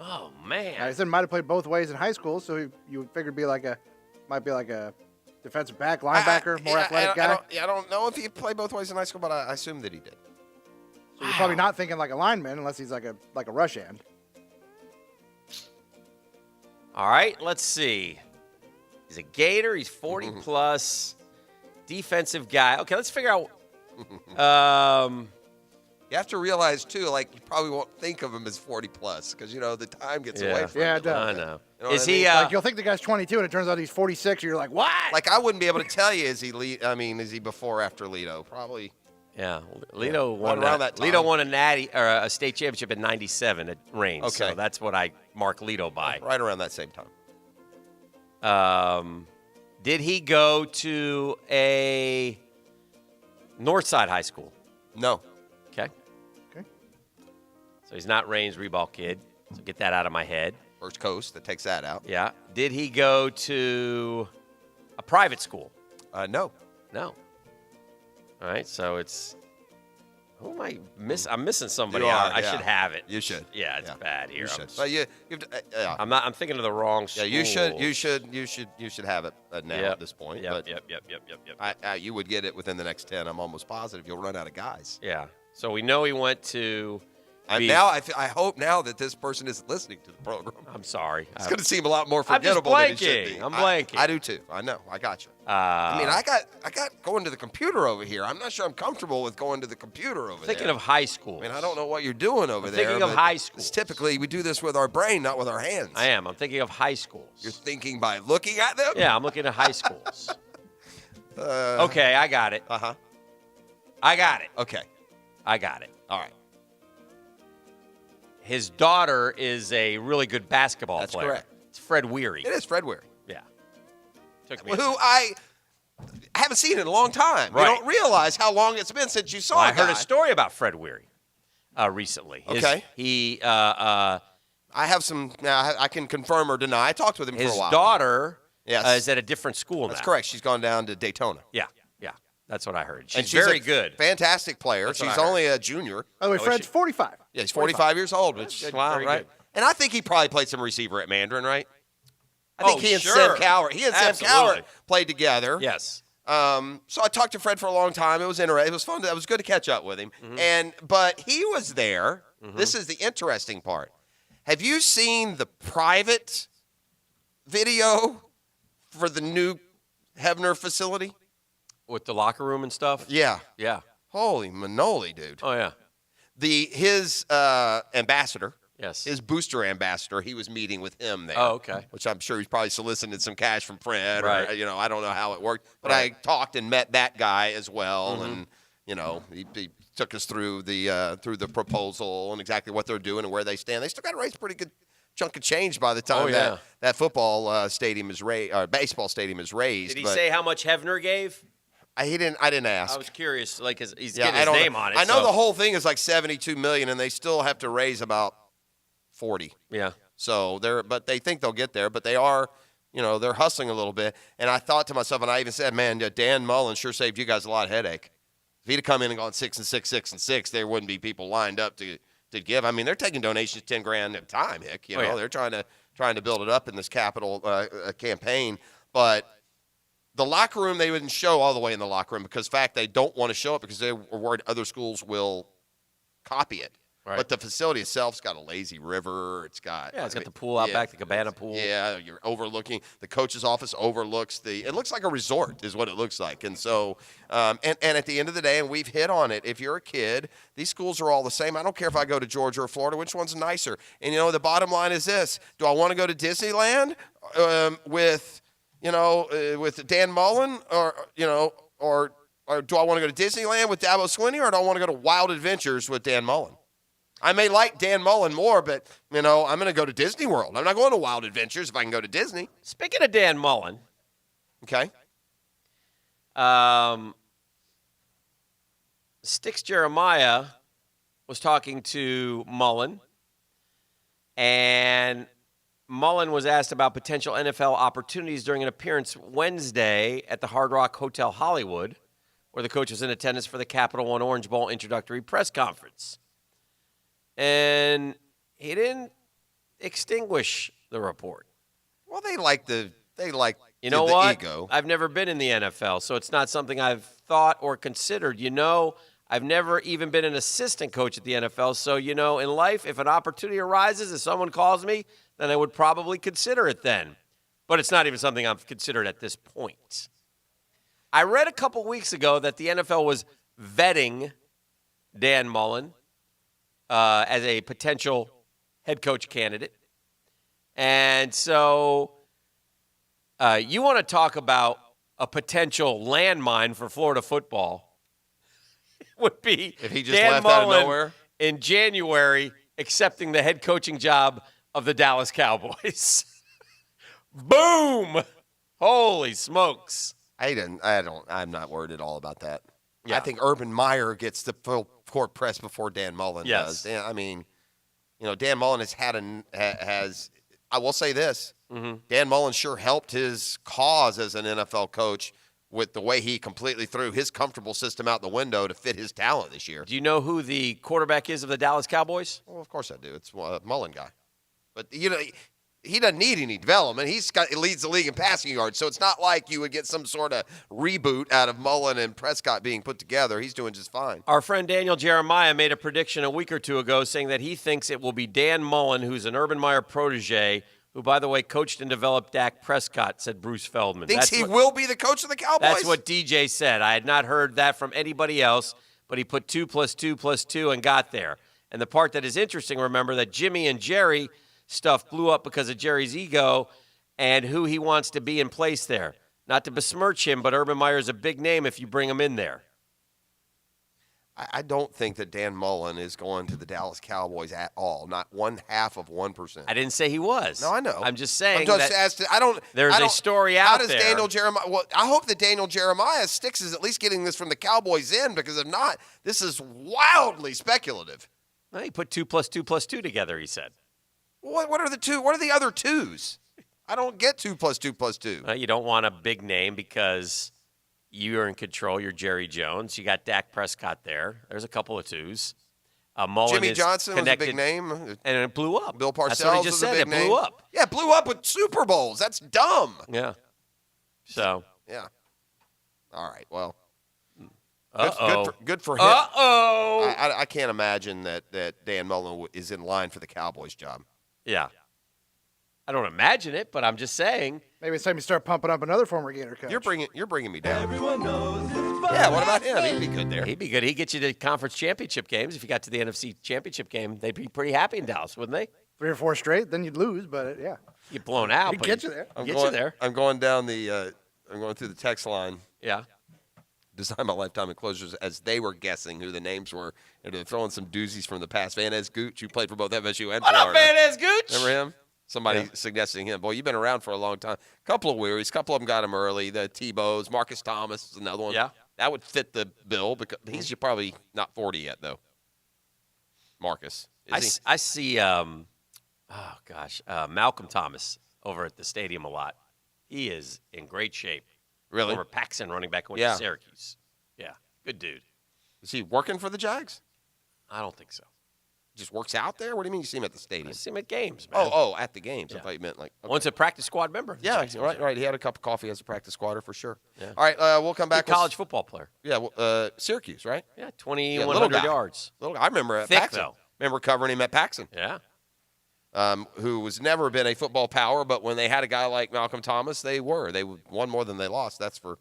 Oh man. I said might have played both ways in high school, so you would figure might be like a defensive back, linebacker, more athletic guy. I don't know if he played both ways in high school, but I assume that he did. So you're probably not thinking like a lineman unless he's like a rush end. All right, let's see. He's a Gator. He's 40 plus. Defensive guy. Okay, let's figure out. You have to realize too, like you probably won't think of him as 40 plus because you know the time gets away from Yeah, him. it does. I know. You know Is what I he? mean? Like you'll think the guy's 22 and it turns out he's 46. You're like, what? Like I wouldn't be able to tell you is he is he before or after Lito? Probably. Yeah, Lito Right won around that time. Lito won a natty or a state championship in '97 at Reigns. Okay. So that's what I mark Lito by. Right around that same time. Did he go to a Northside high school? No. Okay. Okay. So he's not Reigns Reball kid. So get that out of my head. First Coast, that takes that out. Yeah. Did he go to a private school? No. No. All right. So it's Who am I miss? I'm missing somebody. You are, I yeah. should have it. You should. Yeah, it's bad here. You should. But you've, yeah. I'm not. I'm thinking of the wrong. Yeah, you should. You should have it now Yep. at this point. Yep. But Yep. you would get it within the next 10. I'm almost positive you'll run out of guys. Yeah. So we know he went to. I hope now that this person isn't listening to the program. I'm sorry. It's going to seem a lot more I'm just forgettable than it should blanking. be. I'm blanking. I do too. I know. I got you. I got going to the computer over here. I'm not sure I'm comfortable with going to the computer over Thinking there. of high school. I mean, I don't know what you're doing over I'm there. thinking of but high school. Typically, we do this with our brain, not with our hands. I am. I'm thinking of high schools. You're thinking by looking at them? Yeah, I'm looking at high schools. Okay, I got it. I got it. Okay. I got it. All right. His daughter is a really good basketball That's player. correct. It's Fred Weary. It is Fred Weary. Yeah. Took me. Who I haven't seen in a long time. Right. You don't realize how long it's been since you saw Well, I a heard guy. a story about Fred Weary recently. Okay. I have some. Now I can confirm or deny. I talked with him for a while. His daughter Yes. is at a different school That's now. correct. She's gone down to Daytona. Yeah. That's what I heard. And She's very a good. Fantastic player. That's what She's I heard. only a junior. By the way, Fred's 45. Yeah, he's 45 years old, which Good, wow, very right? good. And I think he probably played some receiver at Mandarin, right? I think he and sure. Sam Cowart. He and Sam Absolutely. Cowart played together. Yes. So I talked to Fred for a long time. It was interesting. It was fun. It was good to catch up with him. But he was there. This is the interesting part. Have you seen the private video for the new Hebner facility? With the locker room and stuff? Yeah. Yeah. Holy manoli, dude. Oh, yeah. His ambassador, Yes. his booster ambassador, he was meeting with him there. Oh, okay. Which I'm sure he's probably solicited some cash from Fred. Right. Or, I don't know how it worked. But Right. I talked and met that guy as well. And, he took us through the proposal and exactly what they're doing and where they stand. They still got to raise a pretty good chunk of change by the time that football stadium is raised, or baseball stadium is raised. Did he say how much Hebner gave? I didn't ask. I was curious. Like, he's Yeah, getting I his don't name know. on it. I know so- the whole thing is like $72 million, and they still have to raise about 40. Yeah. So but they think they'll get there, but they are, they're hustling a little bit. And I thought to myself, and I even said, man, Dan Mullen sure saved you guys a lot of headache. If he'd have come in and gone 6 and 6, 6 and 6, there wouldn't be people lined up to give. I mean, they're taking donations $10,000 at a time, Hick. They're trying to build it up in this capital campaign, but. The locker room, they wouldn't show all the way in the locker room because, in fact, they don't want to show it because they're worried other schools will copy it. Right. But the facility itself's got a lazy river. It's got the pool out back, the cabana pool. Yeah, you're overlooking the coach's office overlooks it looks like a resort is what it looks like. And so, and at the end of the day, and we've hit on it. If you're a kid, these schools are all the same. I don't care if I go to Georgia or Florida. Which one's nicer? And the bottom line is this: do I want to go to Disneyland with Dan Mullen, or do I want to go to Disneyland with Dabo Swinney, or do I want to go to Wild Adventures with Dan Mullen? I may like Dan Mullen more, but, I'm going to go to Disney World. I'm not going to Wild Adventures if I can go to Disney. Speaking of Dan Mullen. Okay. Sticks Jeremiah was talking to Mullen, and Mullen was asked about potential NFL opportunities during an appearance Wednesday at the Hard Rock Hotel Hollywood, where the coach was in attendance for the Capital One Orange Bowl introductory press conference. And he didn't extinguish the report. Well, they like the ego. I've never been in the NFL, so it's not something I've thought or considered. I've never even been an assistant coach at the NFL. So, in life, if an opportunity arises, if someone calls me, then I would probably consider it then. But it's not even something I've considered at this point. I read a couple weeks ago that the NFL was vetting Dan Mullen as a potential head coach candidate. And so you want to talk about a potential landmine for Florida football. It would be if he just Dan left Mullen out of nowhere in January accepting the head coaching job of the Dallas Cowboys. Boom! Holy smokes. I'm not worried at all about that. Yeah. I think Urban Meyer gets the full court press before Dan Mullen Yes. does. I mean, Dan Mullen has I will say this. Mm-hmm. Dan Mullen sure helped his cause as an NFL coach with the way he completely threw his comfortable system out the window to fit his talent this year. Do you know who the quarterback is of the Dallas Cowboys? Well, of course I do. It's a Mullen guy. But, he doesn't need any development. He leads the league in passing yards, so it's not like you would get some sort of reboot out of Mullen and Prescott being put together. He's doing just fine. Our friend Daniel Jeremiah made a prediction a week or two ago saying that he thinks it will be Dan Mullen, who's an Urban Meyer protege, who, by the way, coached and developed Dak Prescott, said Bruce Feldman. Thinks he will be the coach of the Cowboys? That's what DJ said. I had not heard that from anybody else, but he put 2 + 2 + 2 and got there. And the part that is interesting, remember, that Jimmy and Jerry stuff blew up because of Jerry's ego and who he wants to be in place there. Not to besmirch him, but Urban Meyer's a big name if you bring him in there. I don't think that Dan Mullen is going to the Dallas Cowboys at all. Not 0.5%. I didn't say he was. No, I know. I'm just saying there's a story out How does there. Daniel Jeremiah? Well, I hope that Daniel Jeremiah sticks is at least getting this from the Cowboys in, because if not, this is wildly speculative. Well, he put 2 + 2 + 2 together, he said. What are the two? What are the other twos? I don't get 2 + 2 + 2. You don't want a big name because you're in control. You're Jerry Jones. You got Dak Prescott there. There's a couple of twos. Mullen Jimmy is Johnson connected, was a big name. And it blew up. Bill Parcells That's what he just was said. a big It name. blew up. Yeah, it blew up with Super Bowls. That's dumb. Yeah. So. Yeah. All right. Well. Uh-oh. Good for him. Uh-oh. I can't imagine that Dan Mullen is in line for the Cowboys job. Yeah. I don't imagine it, but I'm just saying. Maybe it's time you start pumping up another former Gator coach. You're bringing me down. Everyone knows Yeah, what about him? He'd be good there. He'd be good. He'd get you to conference championship games. If you got to the NFC championship game, they'd be pretty happy in Dallas, wouldn't they? 3 or 4 straight, then you'd lose, but yeah. You get blown out. He'd get you there. I'm going down the. I'm going through the text line. Yeah. Design My Lifetime Enclosures, as they were guessing who the names were, and they're throwing some doozies from the past. Van Ez Gooch, who played for both FSU and What Florida. up, Van Ez Gooch? Remember him? Somebody suggesting him. Boy, you've been around for a long time. Couple of wearies. Couple of them got him early. The Tebows. Marcus Thomas is another one. Yeah. That would fit the bill, because he's probably not 40 yet, though. Marcus. I see, Malcolm Thomas over at the stadium a lot. He is in great shape. Really? Former Paxson running back went to Syracuse. Yeah, good dude. Is he working for the Jags? I don't think so. Just works out there? What do you mean you see him at the stadium? I see him at games, man. Oh, at the games. Yeah. I thought you meant like. Okay. Once a practice squad member. Yeah, right. He had a cup of coffee as a practice squatter for sure. Yeah. All right, we'll come back. Good college football player. Yeah, Syracuse, right? Yeah, 2,100 yards. Little guy. I remember at Thick, Paxson. though. Remember covering him at Paxson. Yeah. Who was never been a football power, but when they had a guy like Malcolm Thomas, they were. They won more than they lost. That's for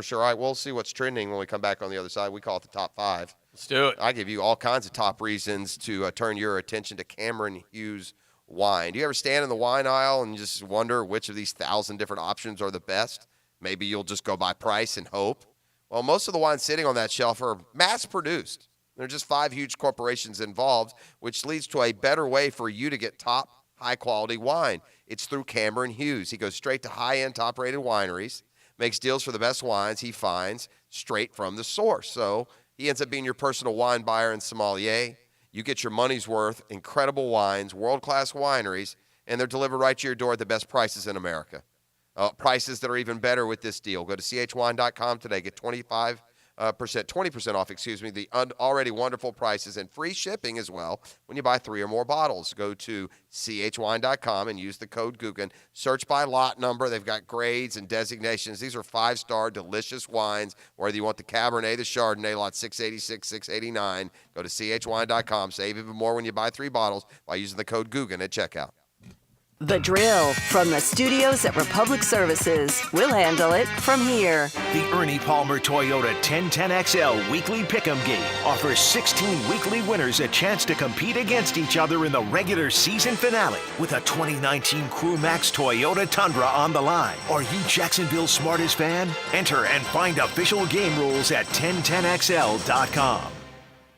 sure. All right, we'll see what's trending when we come back on the other side. We call it the top 5. Let's do it. I give you all kinds of top reasons to turn your attention to Cameron Hughes wine. Do you ever stand in the wine aisle and just wonder which of these 1,000 different options are the best? Maybe you'll just go by price and hope. Well, most of the wines sitting on that shelf are mass-produced. There are just 5 huge corporations involved, which leads to a better way for you to get top, high-quality wine. It's through Cameron Hughes. He goes straight to high-end, top-rated wineries, makes deals for the best wines he finds straight from the source. So he ends up being your personal wine buyer and sommelier. You get your money's worth, incredible wines, world-class wineries, and they're delivered right to your door at the best prices in America. Prices that are even better with this deal. Go to chwine.com today. Get 20% off, the already wonderful prices and free shipping as well when you buy 3 or more bottles. Go to chwine.com and use the code Guggen. Search by lot number. They've got grades and designations. These are 5-star delicious wines, whether you want the Cabernet, the Chardonnay, lot 686, 689. Go to chwine.com. Save even more when you buy 3 bottles by using the code Guggen at checkout. The Drill from the studios at Republic Services. We'll handle it from here. The Ernie Palmer Toyota 1010XL Weekly Pick'em Game offers 16 weekly winners a chance to compete against each other in the regular season finale with a 2019 Crew Max Toyota Tundra on the line. Are you Jacksonville's smartest fan? Enter and find official game rules at 1010XL.com.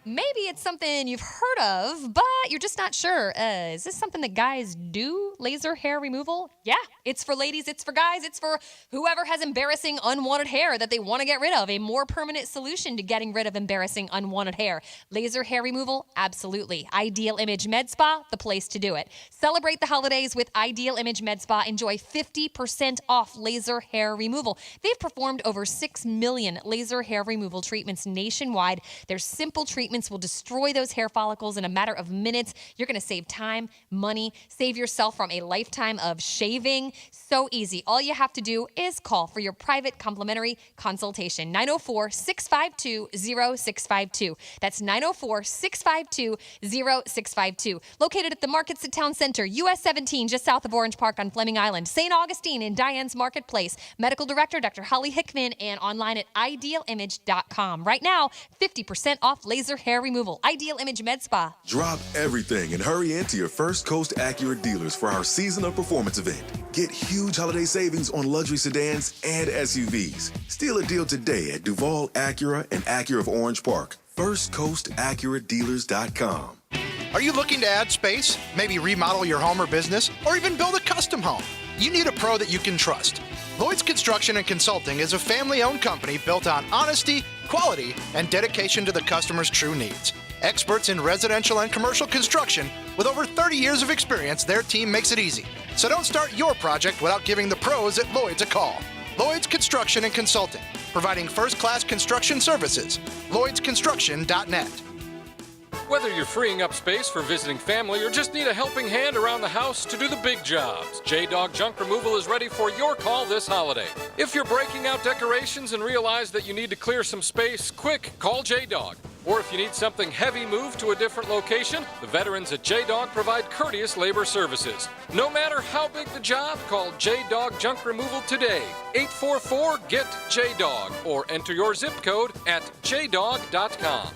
Maybe it's something you've heard of, but you're just not sure. Is this something that guys do? laser hair removal? Yeah, it's for ladies, it's for guys, it's for whoever has embarrassing, unwanted hair that they want to get rid of. A more permanent solution to getting rid of embarrassing, unwanted hair. Laser hair removal? Absolutely. Ideal Image Med Spa, the place to do it. Celebrate the holidays with Ideal Image Med Spa. Enjoy 50% off laser hair removal. They've performed over 6 million laser hair removal treatments nationwide. Their simple treatments will destroy those hair follicles in a matter of minutes. You're going to save time, money, save yourself from a lifetime of shaving. So easy. All you have to do is call for your private complimentary consultation. 904-652-0652. That's 904-652-0652. Located at the Markets at Town Center, US 17, just south of Orange Park on Fleming Island. St. Augustine in Diane's Marketplace. Medical Director Dr. Holly Hickman, and online at idealimage.com. Right now, 50% off laser hair removal. Ideal Image Med Spa. Drop everything and hurry into your First Coast Acura dealers for our Season of Performance event. Get huge holiday savings on luxury sedans and SUVs. Steal a deal today at Duval Acura and Acura of Orange Park. FirstCoastAcuraDealers.com. Are you looking to add space, maybe remodel your home or business, or even build a custom home? You need a pro that you can trust. Lloyd's Construction and Consulting is a family-owned company built on honesty, quality, and dedication to the customer's true needs. Experts in residential and commercial construction, with over 30 years of experience, their team makes it easy. So don't start your project without giving the pros at Lloyd's a call. Lloyd's Construction and Consulting, providing first-class construction services. Lloyd'sConstruction.net. Whether you're freeing up space for visiting family or just need a helping hand around the house to do the big jobs, J-Dog Junk Removal is ready for your call this holiday. If you're breaking out decorations and realize that you need to clear some space, quick, call J-Dog. Or if you need something heavy moved to a different location, the veterans at J-Dog provide courteous labor services. No matter how big the job, call J-Dog Junk Removal today. 844-GET-JDOG or enter your zip code at jdog.com.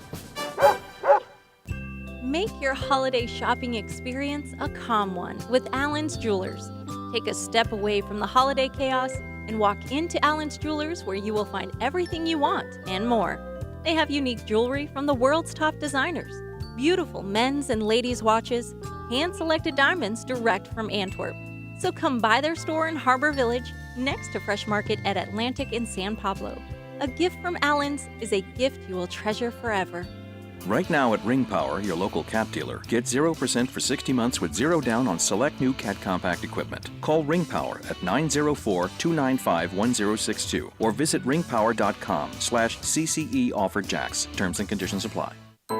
Make your holiday shopping experience a calm one with Allen's Jewelers. Take a step away from the holiday chaos and walk into Allen's Jewelers, where you will find everything you want and more. They have unique jewelry from the world's top designers, beautiful men's and ladies' watches, hand-selected diamonds direct from Antwerp. So come by their store in Harbor Village, next to Fresh Market at Atlantic in San Pablo. A gift from Allen's is a gift you will treasure forever. Right now at Ring Power, your local Cat dealer, get 0% for 60 months with 0 down on select new Cat compact equipment. Call Ring Power at 904-295-1062 or visit ringpower.com/CCE offer jacks. Terms and conditions apply.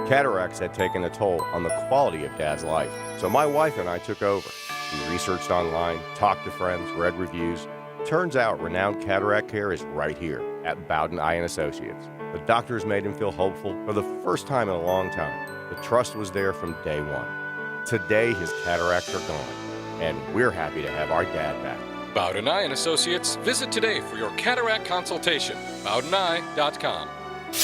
Cataracts had taken a toll on the quality of Dad's life, so my wife and I took over. We researched online, talked to friends, read reviews. Turns out renowned cataract care is right here at Bowden Eye & Associates. The doctors made him feel hopeful for the first time in a long time. The trust was there from day one. Today, his cataracts are gone, and we're happy to have our dad back. Bowden Eye & Associates. Visit today for your cataract consultation. BowdenEye.com.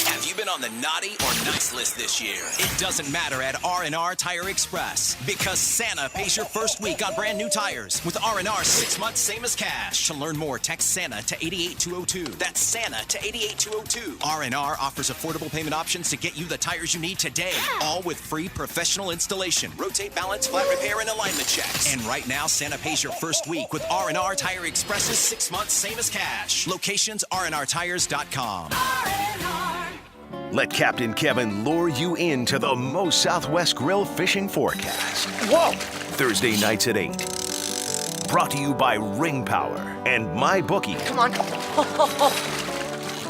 Have you been on the naughty or nice list this year? It doesn't matter at R&R Tire Express, because Santa pays your first week on brand new tires with R&R 6 months same as cash. To learn more, text Santa to 88202. That's Santa to 88202. R&R offers affordable payment options to get you the tires you need today, all with free professional installation, rotate, balance, flat repair, and alignment checks. And right now, Santa pays your first week with R&R Tire Express's 6 months same as cash. Locations rnrtires.com. Let Captain Kevin lure you into the most Southwest Grill fishing forecast. Whoa! Thursday nights at 8. Brought to you by Ring Power and MyBookie. Come on.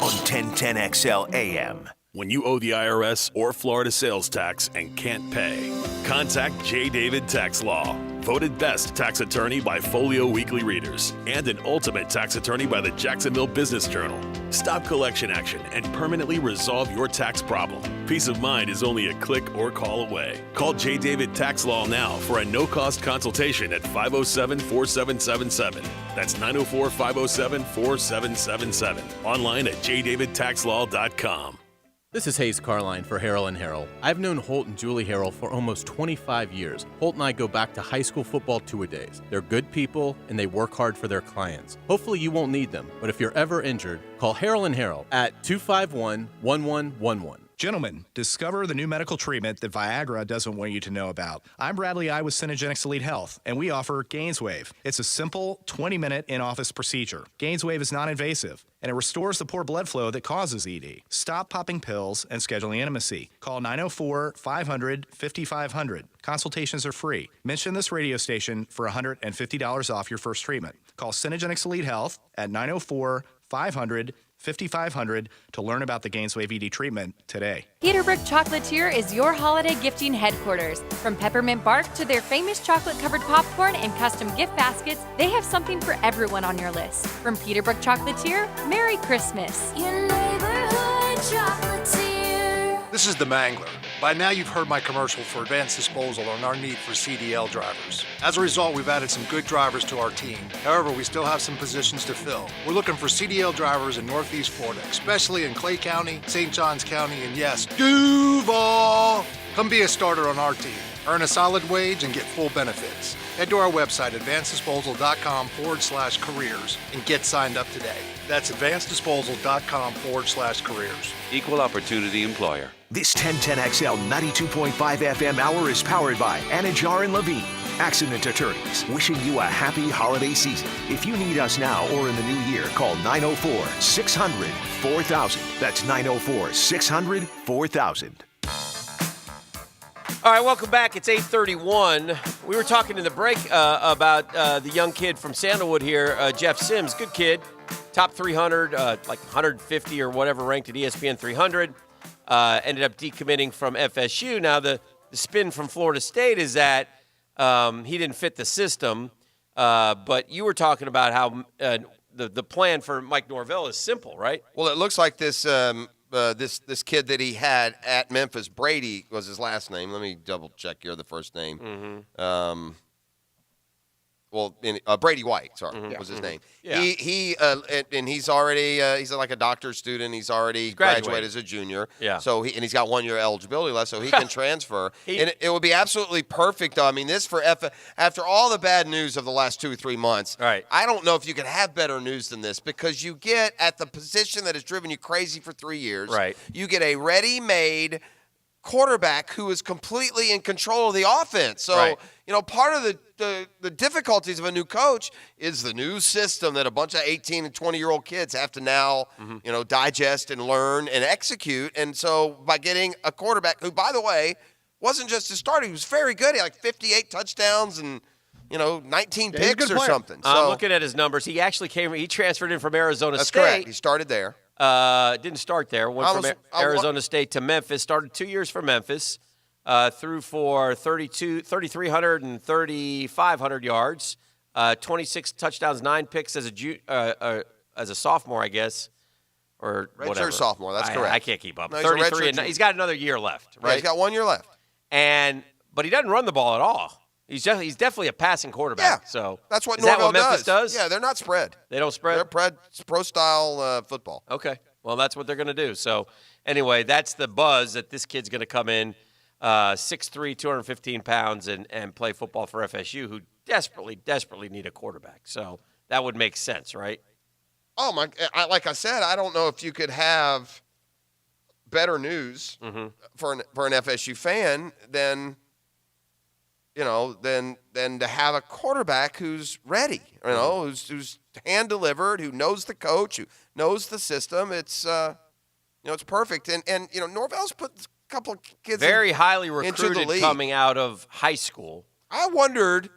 On 1010XL AM. When you owe the IRS or Florida sales tax and can't pay, contact J. David Tax Law. Voted best tax attorney by Folio Weekly Readers and an ultimate tax attorney by the Jacksonville Business Journal. Stop collection action and permanently resolve your tax problem. Peace of mind is only a click or call away. Call J. David Tax Law now for a no-cost consultation at 507-4777. That's 904-507-4777. Online at jdavidtaxlaw.com. This is Hayes Carline for Harrell & Harrell. I've known Holt and Julie Harrell for almost 25 years. Holt and I go back to high school football two-a-days. They're good people, and they work hard for their clients. Hopefully you won't need them, but if you're ever injured, call Harrell & Harrell at 251-1111. Gentlemen, discover the new medical treatment that Viagra doesn't want you to know about. I'm Bradley I with Synergenics Elite Health, and we offer GainsWave. It's a simple 20-minute in-office procedure. GainsWave is non-invasive, and it restores the poor blood flow that causes ED. Stop popping pills and scheduling intimacy. Call 904-500-5500. Consultations are free. Mention this radio station for $150 off your first treatment. Call Synergenics Elite Health at 904-500-5500 to learn about the GainsWave ED treatment today. Peterbrooke Chocolatier is your holiday gifting headquarters. From peppermint bark to their famous chocolate-covered popcorn and custom gift baskets, they have something for everyone on your list. From Peterbrooke Chocolatier, Merry Christmas. Your neighborhood chocolatier. This is the Mangler. By now you've heard my commercial for Advanced Disposal on our need for CDL drivers. As a result, we've added some good drivers to our team. However, we still have some positions to fill. We're looking for CDL drivers in Northeast Florida, especially in Clay County, St. Johns County, and yes, Duval. Come be a starter on our team. Earn a solid wage and get full benefits. Head to our website, advanceddisposal.com/careers, and get signed up today. That's advanceddisposal.com/careers. Equal opportunity employer. This 1010XL 92.5 FM hour is powered by Anajar and Levine, accident attorneys, wishing you a happy holiday season. If you need us now or in the new year, call 904-600-4000. That's 904-600-4000. All right, welcome back. It's 8:31. We were talking in the break about the young kid from Sandalwood here, Jeff Sims. Good kid, top 300, like 150 or whatever, ranked at ESPN 300. Ended up decommitting from FSU. Now, the spin from Florida State is that he didn't fit the system. But you were talking about how the plan for Mike Norvell is simple, right? Well, it looks like this this kid that he had at Memphis, Brady was his last name. Let me double check here the first name. Mm-hmm. Brady White, was his name. Yeah. He and he's already he's like a doctor's student. He's already graduated as a junior. Yeah. So he's got 1 year eligibility left, so he can transfer. And it would be absolutely perfect, though. I mean, this for after all the bad news of the last 2 or 3 months. Right. I don't know if you could have better news than this, because you get at the position that has driven you crazy for 3 years. Right. You get a ready-made quarterback who is completely in control of the offense. So, Right. Part of the difficulties of a new coach is the new system that a bunch of 18 and 20-year-old kids have to now, digest and learn and execute. And so by getting a quarterback who, by the way, wasn't just a starter, he was very good. He had like 58 touchdowns and 19 picks or something. So, I'm looking at his numbers. He actually he transferred in from Arizona State. That's correct. He started there. Didn't start there. Went from Arizona State to Memphis. Started 2 years for Memphis. Threw for 3,300 and 3,500 yards, 26 touchdowns, 9 picks as a sophomore, I guess, or whatever. Redshirt sophomore. That's correct. I can't keep up. No, he's 33 and he's got another year left, right? Yeah, he's got 1 year left. But he doesn't run the ball at all. He's definitely a passing quarterback. Yeah, so that's what Norvell Memphis does. Yeah, they're not spread. They don't spread. They're pro style football. Okay, well that's what they're going to do. So anyway, that's the buzz that this kid's going to come in. 6'3", 215 pounds, and play football for FSU, who desperately need a quarterback. So that would make sense, right? Oh, my! Like I said, I don't know if you could have better news for an FSU fan than to have a quarterback who's ready, who's hand-delivered, who knows the coach, who knows the system. It's, it's perfect. And Norvell's put couple of kids very highly into the recruited league. Coming out of high school. I wondered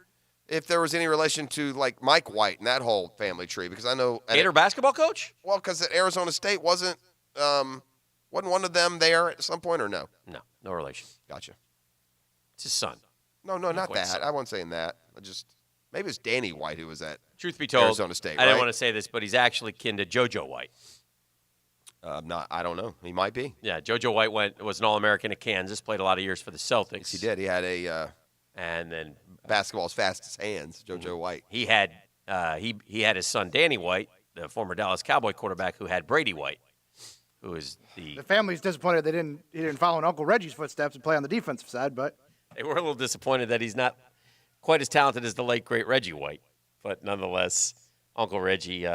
if there was any relation to like Mike White and that whole family tree, because I know Gator basketball coach. Well, because at Arizona State wasn't one of them there at some point, or no? No relation. Gotcha. It's his son. No, not that. Son. I wasn't saying that. Maybe it's Danny White who was at. Truth be told, Arizona State. I didn't want to say this, but he's actually kin to JoJo White. I don't know. He might be. Yeah, JoJo White was an All-American at Kansas, played a lot of years for the Celtics. Yes, he did. He had and then basketball as fast as hands. JoJo White. He had he had his son Danny White, the former Dallas Cowboy quarterback, who had Brady White, who is the family's disappointed he didn't follow in Uncle Reggie's footsteps and play on the defensive side, but they were a little disappointed that he's not quite as talented as the late great Reggie White, but nonetheless, Uncle Reggie.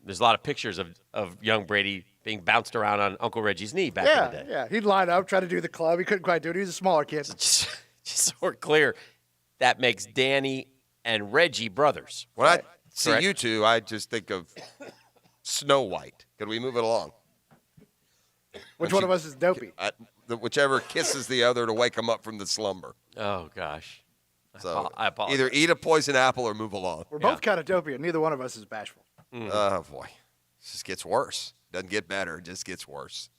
There's a lot of pictures of young Brady being bounced around on Uncle Reggie's knee back in the day. Yeah, he'd line up, try to do the club. He couldn't quite do it. He was a smaller kid. Just so we're clear, that makes Danny and Reggie brothers. When I see Correct? you two, I just think of Snow White. Can we move it along? Which one of us is dopey? Whichever kisses the other to wake him up from the slumber. Oh, gosh. So I apologize. either eat a poison apple or move along. We're both kind of dopey, and neither one of us is bashful. Oh, boy. It just gets worse. Doesn't get better. It just gets worse.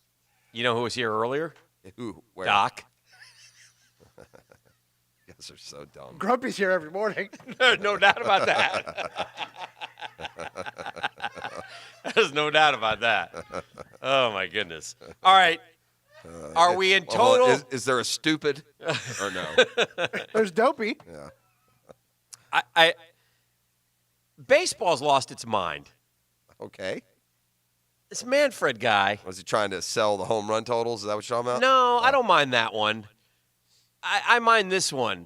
You know who was here earlier? Who? Where? Doc. You guys are so dumb. Grumpy's here every morning. No doubt about that. There's no doubt about that. Oh, my goodness. All right. Are we in total? Is there a stupid or no? There's dopey. Yeah. Baseball's lost its mind. Okay. This Manfred guy. Was he trying to sell the home run totals? Is that what you're talking about? No, I don't mind that one. I mind this one.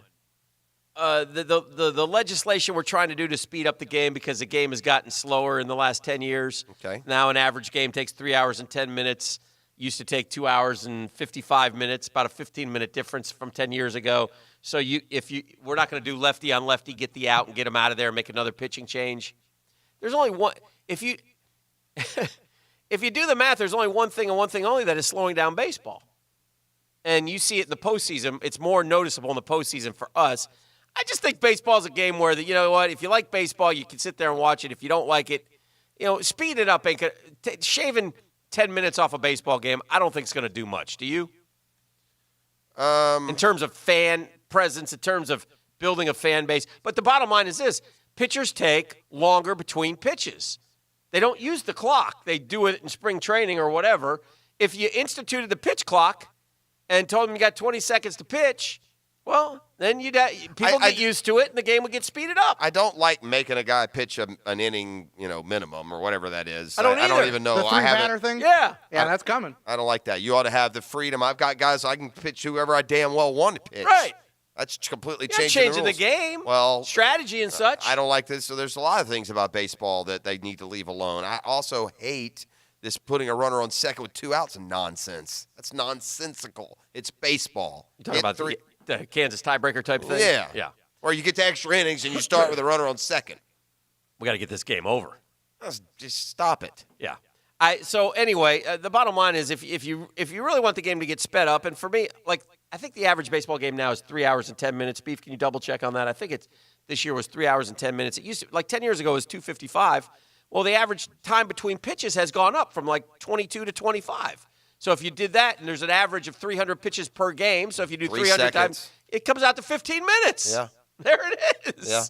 The legislation we're trying to do to speed up the game because the game has gotten slower in the last 10 years. Okay. Now an average game takes 3 hours and 10 minutes. Used to take 2 hours and 55 minutes, about a 15-minute difference from 10 years ago. So we're not going to do lefty on lefty, get the out and get him out of there and make another pitching change. There's only one. If you do the math, there's only one thing and one thing only that is slowing down baseball. And you see it in the postseason. It's more noticeable in the postseason for us. I just think baseball is a game where, you know what, if you like baseball, you can sit there and watch it. If you don't like it, speed it up. Shaving 10 minutes off a baseball game, I don't think it's going to do much. Do you? In terms of fan presence, in terms of building a fan base. But the bottom line is this. Pitchers take longer between pitches. They don't use the clock. They do it in spring training or whatever. If you instituted the pitch clock and told them you got 20 seconds to pitch, well, then people get used to it, and the game would get speeded up. I don't like making a guy pitch an inning, minimum or whatever that is. I don't even know. The three-batter thing? Yeah. Yeah, that's coming. I don't like that. You ought to have the freedom. I've got guys I can pitch whoever I damn well want to pitch. Right. That's completely You're not changing the game. Well, strategy and such. I don't like this. So there's a lot of things about baseball that they need to leave alone. I also hate this putting a runner on second with 2 outs nonsense. That's nonsensical. It's baseball. You talking about the Kansas tiebreaker type thing? Yeah. Yeah. Or you get to extra innings and you start with a runner on second. We got to get this game over. Just stop it. Yeah. So anyway, the bottom line is if you really want the game to get sped up, and for me, I think the average baseball game now is 3 hours and 10 minutes. Beef, can you double check on that? I think this year was 3 hours and 10 minutes. It used to 10 years ago it was 2:55. Well, the average time between pitches has gone up from 22 to 25. So if you did that, and there's an average of 300 pitches per game, so if you do 300 times, it comes out to 15 minutes. Yeah. There it is. Yeah.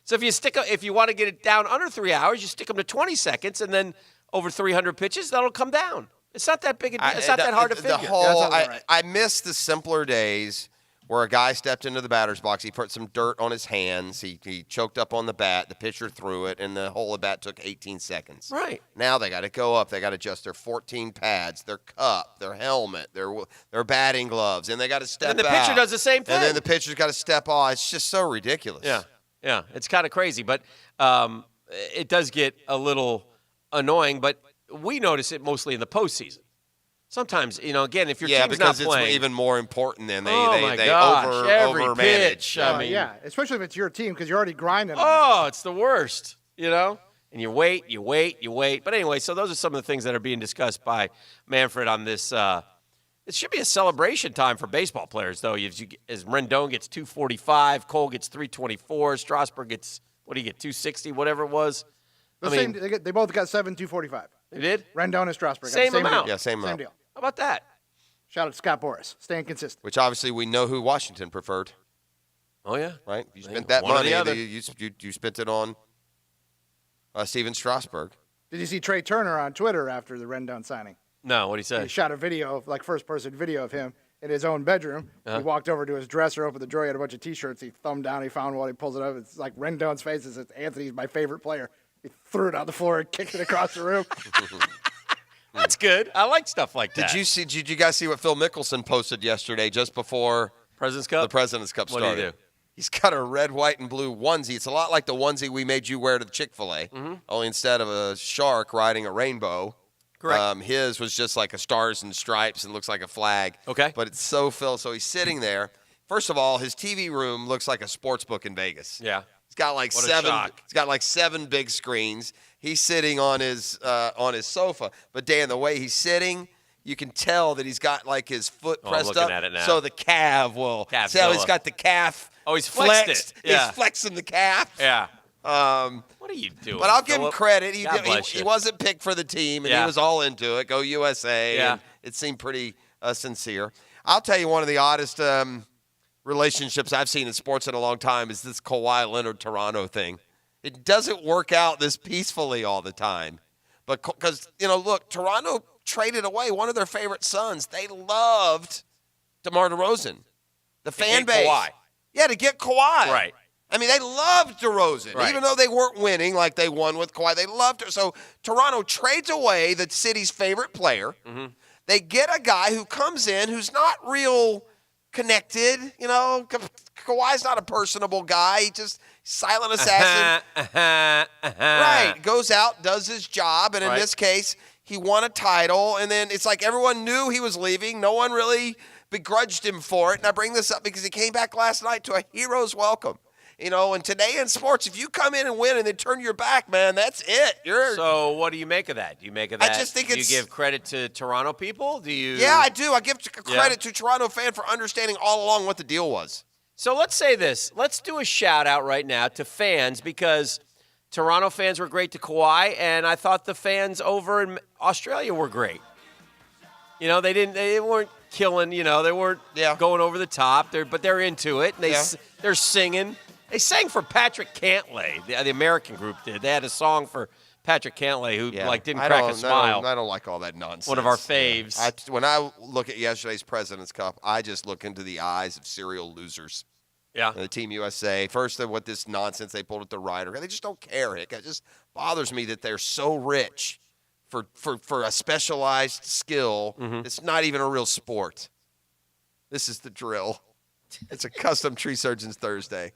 So if you want to get it down under 3 hours, you stick them to 20 seconds, and then over 300 pitches, that'll come down. It's not that big. It's not that hard to figure. I miss the simpler days where a guy stepped into the batter's box. He put some dirt on his hands. He choked up on the bat. The pitcher threw it, and the whole of the bat took 18 seconds. Right. Now they got to go up. They got to adjust their 14 pads, their cup, their helmet, their batting gloves, and they got to step out. And the pitcher does the same thing. And then the pitcher's got to step off. It's just so ridiculous. Yeah. It's kind of crazy, but it does get a little annoying, but we notice it mostly in the postseason. Sometimes, again, if your team's not playing. It's even more important than they every overmanage. pitch. Yeah, especially if it's your team because you're already grinding. Oh, it's the worst, And you wait. But anyway, so those are some of the things that are being discussed by Manfred on this. It should be a celebration time for baseball players, though. As Rendon gets 245, Cole gets 324, Strasburg gets, 260, whatever it was. They both got 245. They did? Rendon and Strasburg. Same amount. Deal. Yeah, same amount. Deal. How about that? Shout out to Scott Boras. Staying consistent. Which obviously we know who Washington preferred. Oh, yeah. Right? You spent that money. You spent it on Steven Strasburg. Did you see Trey Turner on Twitter after the Rendon signing? No, what'd he say? He shot a video, first-person video of him in his own bedroom. He walked over to his dresser, opened the drawer, he had a bunch of T-shirts. He thumbed down, he found one, he pulls it up. It's like Rendon's face. It says, Anthony's my favorite player. He threw it on the floor and kicked it across the room. That's good. I like stuff like that. Did you guys see what Phil Mickelson posted yesterday just before President's Cup? The President's Cup started? What did he do? He's got a red, white, and blue onesie. It's a lot like the onesie we made you wear to the Chick-fil-A, only instead of a shark riding a rainbow, Correct. His was just like a stars and stripes and looks like a flag. Okay. But it's so filled. So he's sitting there. First of all, his TV room looks like a sports book in Vegas. Yeah. He's got like What a seven. shock. He's got like 7 big screens. He's sitting on his sofa. But Dan, the way he's sitting, you can tell that he's got like his foot I'm pressed looking up. at it now. So the calf will. Calfzilla. See how he's got the calf. Oh, he's flexed it. Yeah. He's flexing the calf. Yeah. What are you doing? But I'll give him Phillip? credit. God He wasn't picked for the team, and Yeah. he was all into it. Go USA. Yeah. And it seemed pretty sincere. I'll tell you one of the oddest relationships I've seen in sports in a long time is this Kawhi Leonard-Toronto thing. It doesn't work out this peacefully all the time. But because, look, Toronto traded away one of their favorite sons. They loved DeMar DeRozan. The fan base. Kawhi. Yeah, to get Kawhi. Right. I mean, they loved DeRozan. Right. Even though they weren't winning like they won with Kawhi, they loved her. So Toronto trades away the city's favorite player. Mm-hmm. They get a guy who comes in who's not real connected. Kawhi's not a personable guy. He just silent assassin. Right. Goes out, does his job, and in this case, he won a title. And then it's like everyone knew he was leaving. No one really begrudged him for it. And I bring this up because he came back last night to a hero's welcome. And today in sports, if you come in and win and then turn your back, man, that's it. So what do you make of that? Do you make of that? I just think do you it's- give credit to Toronto people? Do you? Yeah, I do. I give credit to Toronto fan for understanding all along what the deal was. So let's say this. Let's do a shout out right now to fans because Toronto fans were great to Kawhi, and I thought the fans over in Australia were great. They weren't killing. They weren't going over the top. But they're into it. And they're singing. They sang for Patrick Cantlay. The American group did. They had a song for Patrick Cantlay who didn't crack a smile. I don't like all that nonsense. One of our faves. When I look at yesterday's President's Cup, I just look into the eyes of serial losers. Yeah. The Team USA. First, what this nonsense they pulled at the Ryder. They just don't care, Hick. It just bothers me that they're so rich for a specialized skill. It's not even a real sport. This is the drill. It's a custom Tree Surgeons Thursday.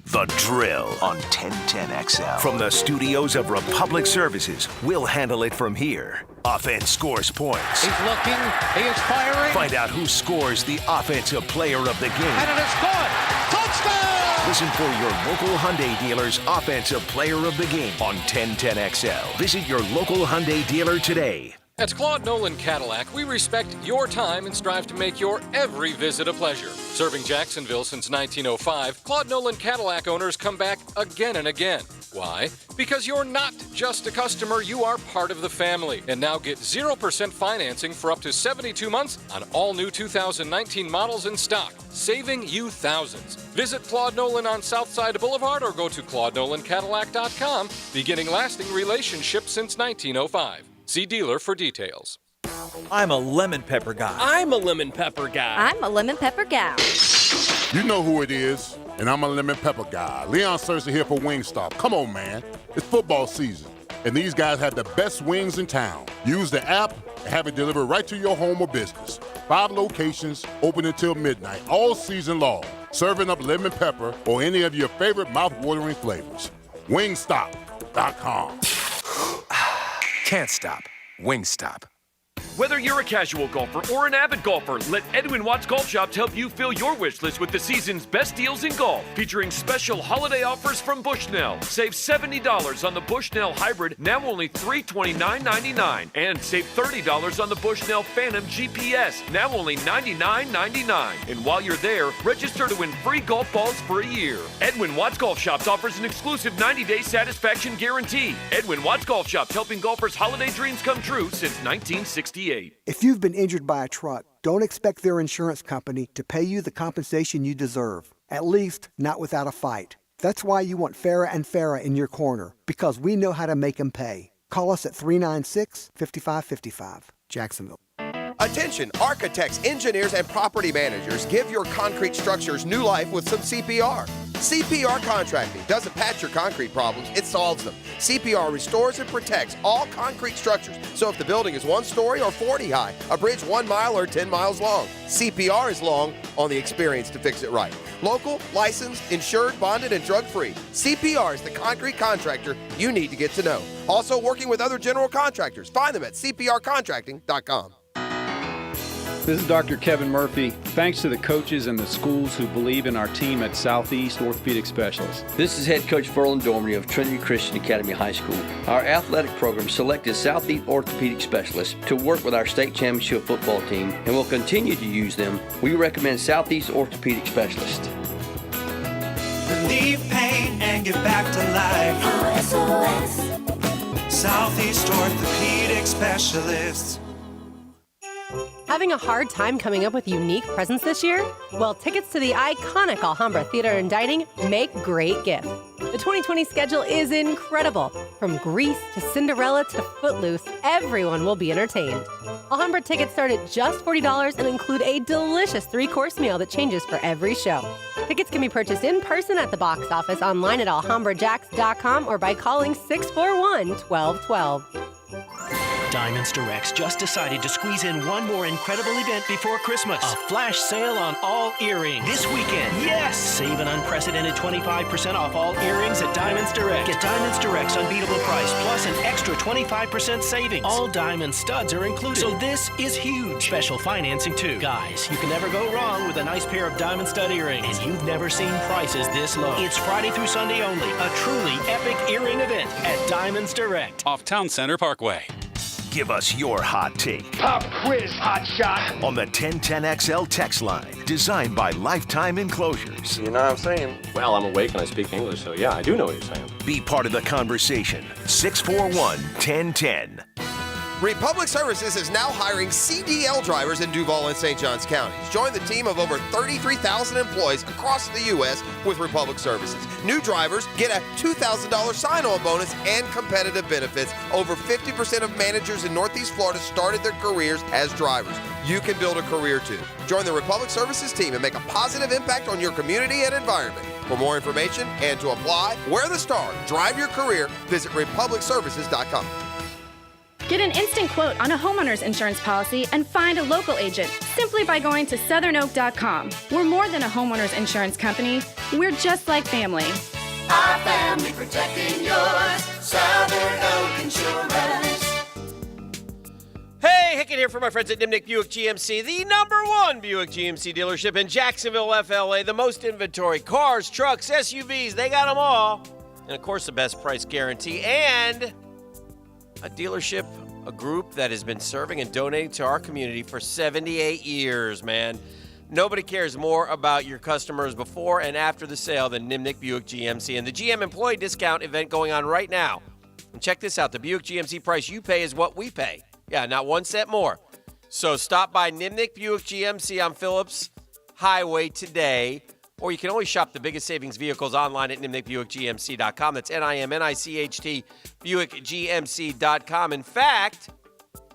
The Drill on 1010XL. From the studios of Republic Services, we'll handle it from here. Offense scores points. He's looking. He is firing. Find out who scores the offensive player of the game. And it is good. Touchdown! Listen for your local Hyundai dealer's offensive player of the game on 1010XL. Visit your local Hyundai dealer today. At Claude Nolan Cadillac, we respect your time and strive to make your every visit a pleasure. Serving Jacksonville since 1905, Claude Nolan Cadillac owners come back again and again. Why? Because you're not just a customer, you are part of the family. And now get 0% financing for up to 72 months on all new 2019 models in stock, saving you thousands. Visit Claude Nolan on Southside Boulevard or go to ClaudeNolanCadillac.com, beginning lasting relationship since 1905. See dealer for details. I'm a lemon pepper guy. I'm a lemon pepper guy. I'm a lemon pepper gal. You know who it is, and I'm a lemon pepper guy. Leon Searcy here for Wingstop. Come on, man. It's football season, and these guys have the best wings in town. Use the app and have it delivered right to your home or business. 5 locations, open until midnight, all season long. Serving up lemon pepper or any of your favorite mouth-watering flavors. Wingstop.com. Can't stop. Wingstop. Whether you're a casual golfer or an avid golfer, let Edwin Watts Golf Shops help you fill your wish list with the season's best deals in golf, featuring special holiday offers from Bushnell. Save $70 on the Bushnell Hybrid, now only $329.99, and save $30 on the Bushnell Phantom GPS, now only $99.99. And while you're there, register to win free golf balls for a year. Edwin Watts Golf Shops offers an exclusive 90-day satisfaction guarantee. Edwin Watts Golf Shops, helping golfers' holiday dreams come true since 1968. If you've been injured by a truck, don't expect their insurance company to pay you the compensation you deserve. At least, not without a fight. That's why you want Farah and Farah in your corner, because we know how to make them pay. Call us at 396-5555. Jacksonville. Attention, architects, engineers, and property managers, give your concrete structures new life with some CPR. CPR Contracting doesn't patch your concrete problems, it solves them. CPR restores and protects all concrete structures. So if the building is 1 story or 40 high, a bridge 1 mile or 10 miles long, CPR is long on the experience to fix it right. Local, licensed, insured, bonded, and drug-free. CPR is the concrete contractor you need to get to know. Also working with other general contractors. Find them at cprcontracting.com. This is Dr. Kevin Murphy. Thanks to the coaches and the schools who believe in our team at Southeast Orthopedic Specialists. This is Head Coach Ferland Dormery of Trinity Christian Academy High School. Our athletic program selected Southeast Orthopedic Specialists to work with our state championship football team and will continue to use them. We recommend Southeast Orthopedic Specialists. Relieve pain and get back to life. SOS. Southeast Orthopedic Specialists. Having a hard time coming up with unique presents this year? Well, tickets to the iconic Alhambra Theater and Dining make great gifts. The 2020 schedule is incredible. From Grease to Cinderella to Footloose, everyone will be entertained. Alhambra tickets start at just $40 and include a delicious 3-course meal that changes for every show. Tickets can be purchased in person at the box office, online at alhambrajacks.com, or by calling 641-1212. Diamonds Directs just decided to squeeze in one more incredible event before Christmas. A flash sale on all earrings. This weekend. Yes! Save an unprecedented 25% off all earrings at Diamonds Direct. Get Diamonds Direct's unbeatable price plus an extra 25% savings. All diamond studs are included. So this is huge. Special financing too. Guys, you can never go wrong with a nice pair of diamond stud earrings. And you've never seen prices this low. It's Friday through Sunday only. A truly epic earring event at Diamonds Direct. Off Town Center Parkway. Give us your hot take. Pop quiz, hot shot. On the 1010XL text line, designed by Lifetime Enclosures. You know what I'm saying? Well, I'm awake and I speak English, so yeah, I do know what you're saying. Be part of the conversation. 641-1010. Republic Services is now hiring CDL drivers in Duval and St. Johns counties. Join the team of over 33,000 employees across the U.S. with Republic Services. New drivers get a $2,000 sign-on bonus and competitive benefits. Over 50% of managers in Northeast Florida started their careers as drivers. You can build a career too. Join the Republic Services team and make a positive impact on your community and environment. For more information and to apply, wear the star, drive your career, visit republicservices.com. Get an instant quote on a homeowner's insurance policy and find a local agent simply by going to southernoak.com. We're more than a homeowner's insurance company. We're just like family. Our family protecting yours. Southern Oak Insurance. Hey, Hicken here for my friends at Nimnick Buick GMC, the #1 Buick GMC dealership in Jacksonville, FLA. The most inventory, cars, trucks, SUVs, they got them all. And, of course, the best price guarantee and a dealership, a group that has been serving and donating to our community for 78 years, man. Nobody cares more about your customers before and after the sale than Nimnick Buick GMC. And the GM Employee Discount event going on right now. And check this out. The Buick GMC price you pay is what we pay. Yeah, not 1 cent more. So stop by Nimnick Buick GMC on Phillips Highway today. Or you can always shop the biggest savings vehicles online at NimnickBuickGMC.com. That's NIMNICHT BuickGMC.com. In fact,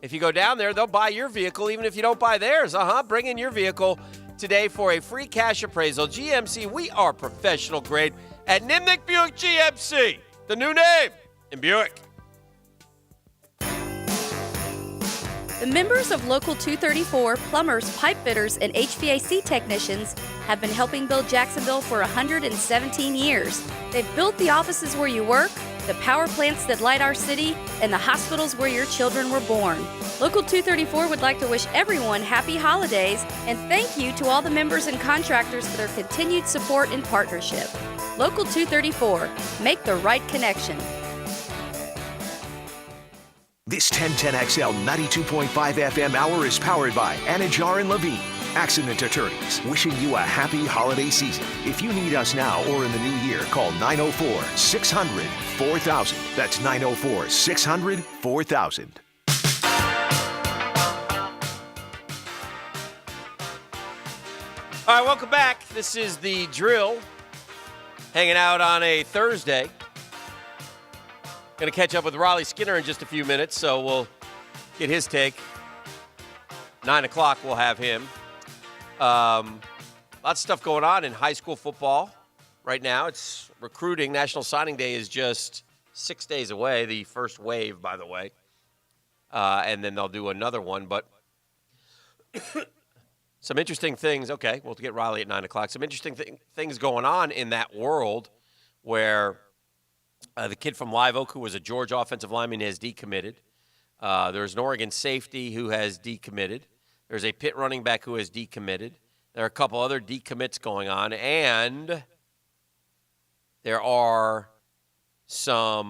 if you go down there, they'll buy your vehicle even if you don't buy theirs. Bring in your vehicle today for a free cash appraisal. GMC, we are professional grade at Nimnick Buick GMC. The new name in Buick. The members of Local 234, plumbers, pipe fitters, and HVAC technicians have been helping build Jacksonville for 117 years. They've built the offices where you work, the power plants that light our city, and the hospitals where your children were born. Local 234 would like to wish everyone happy holidays and thank you to all the members and contractors for their continued support and partnership. Local 234, make the right connection. This 1010XL 92.5 FM hour is powered by Anajar and Levine, accident attorneys, wishing you a happy holiday season. If you need us now or in the new year, call 904-600-4000. That's 904-600-4000. All right, welcome back. This is the Drill, hanging out on a Thursday. Going to catch up with Raleigh Skinner in just a few minutes, so we'll get his take. 9 o'clock, we'll have him. Lots of stuff going on in high school football right now. It's recruiting. National Signing Day is just 6 days away, the first wave, by the way. And then they'll do another one. But some interesting things. Okay, we'll get Riley at 9 o'clock. Some interesting things going on in that world where the kid from Live Oak, who was a Georgia offensive lineman, has decommitted. There's an Oregon safety who has decommitted. There's a Pitt running back who has decommitted. There are a couple other decommits going on, and there are a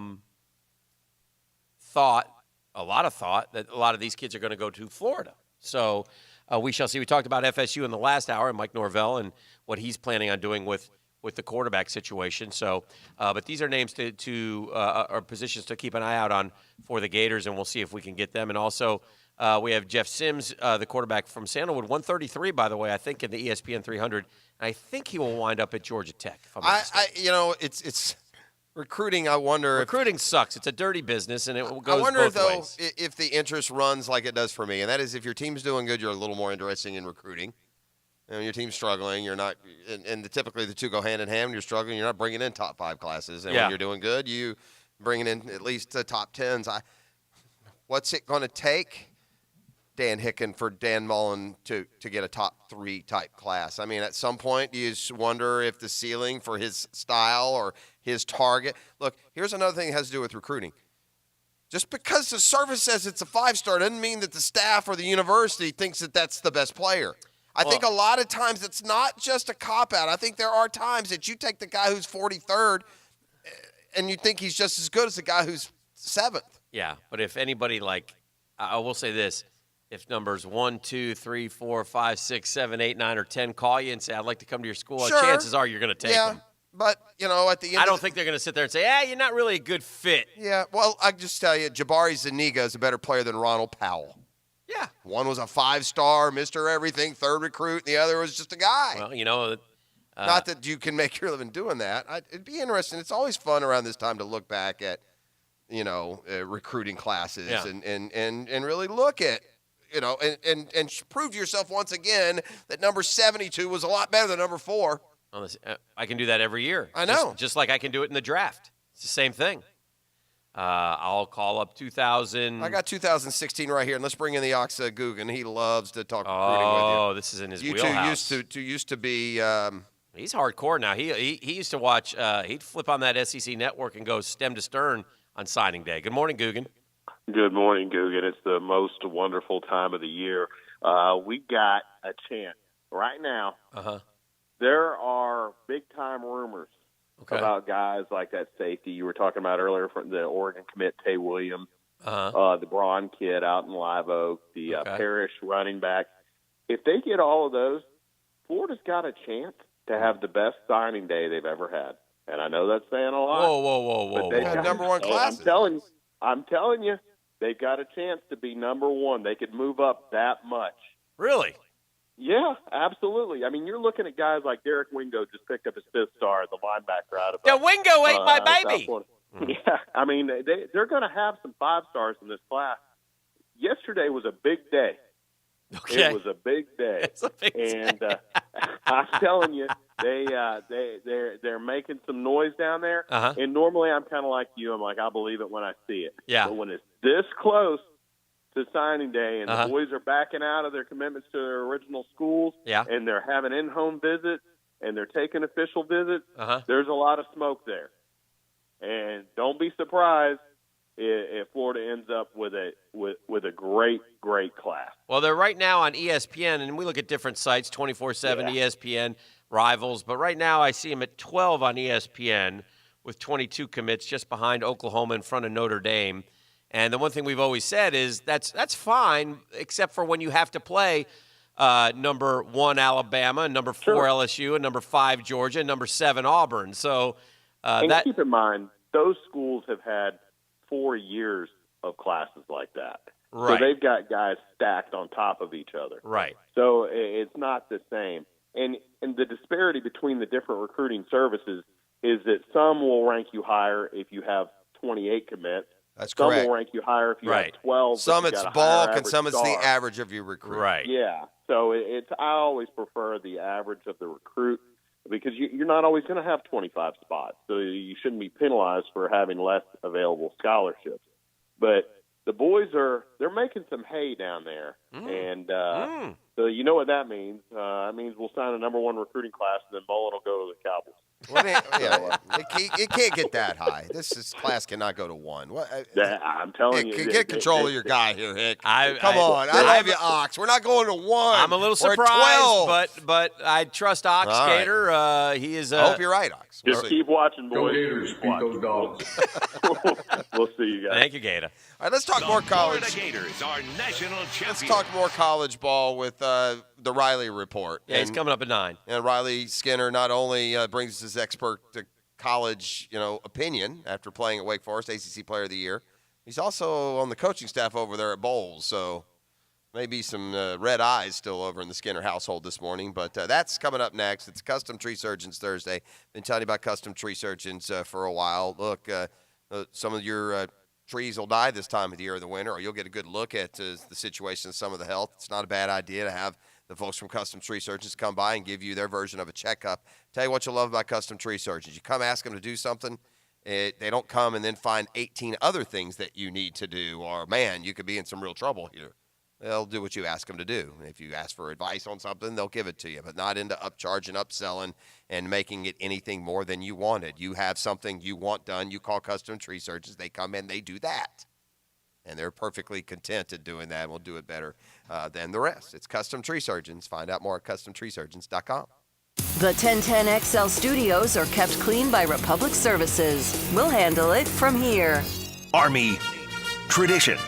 lot of thought that a lot of these kids are going to go to Florida. So we shall see. We talked about FSU in the last hour and Mike Norvell and what he's planning on doing with the quarterback situation. So, but these are names or positions to keep an eye out on for the Gators, and we'll see if we can get them. And also, we have Jeff Sims, the quarterback from Sandalwood, 133, by the way, I think in the ESPN 300. And I think he will wind up at Georgia Tech. If I'm not mistaken. It's recruiting. I wonder. Recruiting sucks. It's a dirty business, and it goes both ways. I wonder though if the interest runs like it does for me, and that is if your team's doing good, you're a little more interested in recruiting. And your team's struggling, you're not, and typically the two go hand in hand. When you're struggling, you're not bringing in top 5 classes, and when you're doing good, you bringing in at least the top 10s. What's it going to take, Dan Hicken, for Dan Mullen to get a top 3 type class? I mean, at some point, you just wonder if the ceiling for his style or his target. Look, here's another thing that has to do with recruiting. Just because the service says it's a 5-star doesn't mean that the staff or the university thinks that that's the best player. I think a lot of times it's not just a cop-out. I think there are times that you take the guy who's 43rd and you think he's just as good as the guy who's 7th. Yeah, but if anybody, I will say this, if numbers 1, 2, 3, 4, 5, 6, 7, 8, 9, or 10 call you and say, I'd like to come to your school, sure. Chances are you're going to take them. But, at the end I don't think they're going to sit there and say, you're not really a good fit. Yeah, well, I just tell you, Jabari Zuniga is a better player than Ronald Powell. Yeah. One was a 5-star, Mr. Everything, 3rd recruit, and the other was just a guy. Well, not that you can make your living doing that. It'd be interesting. It's always fun around this time to look back at, recruiting classes and really look at, and prove to yourself once again that number 72 was a lot better than number 4. I can do that every year. I know. Just like I can do it in the draft. It's the same thing. I'll call up 2000. I got 2016 right here, and let's bring in the Oxa Guggen. He loves to talk recruiting with you. Oh, this is in his wheelhouse. You two used to be. He's hardcore now. He used to watch. He'd flip on that SEC network and go stem to stern on signing day. Good morning, Guggen. Good morning, Guggen. It's the most wonderful time of the year. We got a chance right now. There are big time rumors. About guys like that safety you were talking about earlier from the Oregon commit, Tay Williams, the Braun kid out in Live Oak, the Parrish running back. If they get all of those, Florida's got a chance to have the best signing day they've ever had. And I know that's saying a lot. Whoa. They got number 1 class. I'm telling you, they've got a chance to be number 1. They could move up that much. Really? Yeah, absolutely. I mean, you're looking at guys like Derek Wingo just picked up his 5th star, the linebacker out of Wingo ate my baby. Yeah, I mean, they're going to have some 5-stars in this class. Yesterday was a big day. Okay. It was a big day. It's a big day. I'm telling you, they're making some noise down there. And normally I'm kind of like you. I'm like, I believe it when I see it. Yeah. But when it's this close to signing day and the boys are backing out of their commitments to their original schools, and they're having in-home visits and they're taking official visits, there's a lot of smoke there. And don't be surprised if Florida ends up with a great class. Well, they're right now on ESPN, and we look at different sites, 24/7, ESPN, Rivals. But right now I see them at 12 on ESPN with 22 commits, just behind Oklahoma in front of Notre Dame. And the one thing we've always said is that's fine, except for when you have to play number 1 Alabama, number 4 LSU, and number 5 Georgia, and number 7 Auburn. So keep in mind, those schools have had 4 years of classes like that. Right. So they've got guys stacked on top of each other. Right. So it's not the same. And the disparity between the different recruiting services is that some will rank you higher if you have 28 commits. That's correct. Some will rank you higher if you have 12. Some it's bulk and some it's the average of your recruit. Right. Yeah. So I always prefer the average of the recruit because you're not always going to have 25 spots. So you shouldn't be penalized for having less available scholarships. But the boys they're making some hay down there, and so you know what that means. That means we'll sign a number 1 recruiting class, and then Mullen will go to the Cowboys. It can't get that high. This class cannot go to 1. I'm telling you. Get control of your guy here, Hick. Come on. I love you, Ox. We're not going to 1. I'm a little We're at surprised, 12. but I trust Ox Gator. He is. I hope you're right, Ox. Just keep watching, boys. Go Gators, beat those dogs. We'll see you guys. Thank you, Gator. All right, let's talk more college. Florida Gators are national champions. Let's talk more college ball with the Riley report. Yeah, he's coming up at 9. And Riley Skinner not only brings his expert college, opinion after playing at Wake Forest, ACC Player of the Year. He's also on the coaching staff over there at Bowles, so maybe some red eyes still over in the Skinner household this morning. But that's coming up next. It's Custom Tree Surgeons Thursday. Been telling you about Custom Tree Surgeons for a while. Look, some of your trees will die this time of the year in the winter, or you'll get a good look at the situation of some of the health. It's not a bad idea to have the folks from Custom Tree Surgeons come by and give you their version of a checkup. Tell you what you love about Custom Tree Surgeons. You come ask them to do something, they don't come and then find 18 other things that you need to do, or, man, you could be in some real trouble here. They'll do what you ask them to do. If you ask for advice on something, they'll give it to you, but not into upcharging, upselling, and making it anything more than you wanted. You have something you want done, you call Custom Tree Surgeons, they come in, they do that. And they're perfectly content at doing that and will do it better than the rest. It's Custom Tree Surgeons. Find out more at CustomTreeSurgeons.com. The 1010XL studios are kept clean by Republic Services. We'll handle it from here. Army tradition.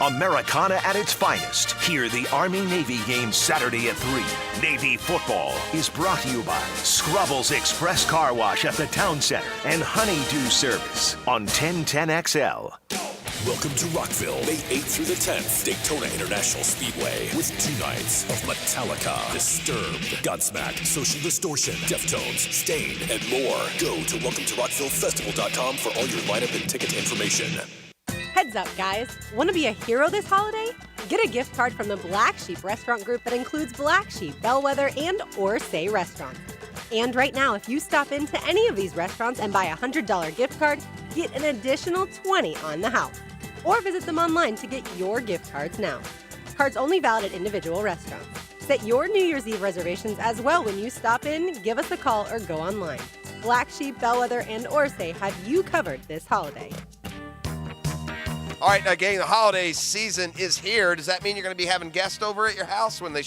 Americana at its finest. Hear the Army-Navy game Saturday at 3. Navy football is brought to you by Scrubbles Express Car Wash at the Town Center and Honeydew Service on 1010XL. Welcome to Rockville, May 8th through the 10th, Daytona International Speedway, with 2 nights of Metallica, Disturbed, Godsmack, Social Distortion, Deftones, Stained, and more. Go to WelcomeToRockvilleFestival.com for all your lineup and ticket information. Heads up, guys. Want to be a hero this holiday? Get a gift card from the Black Sheep Restaurant Group that includes Black Sheep, Bellwether, and Orsay restaurants. And right now, if you stop into any of these restaurants and buy a $100 gift card, get an additional $20 on the house. Or visit them online to get your gift cards now. Cards only valid at individual restaurants. Set your New Year's Eve reservations as well when you stop in, give us a call, or go online. Black Sheep, Bellwether, and Orsay have you covered this holiday. All right, now, gang, the holiday season is here. Does that mean you're going to be having guests over at your house when they show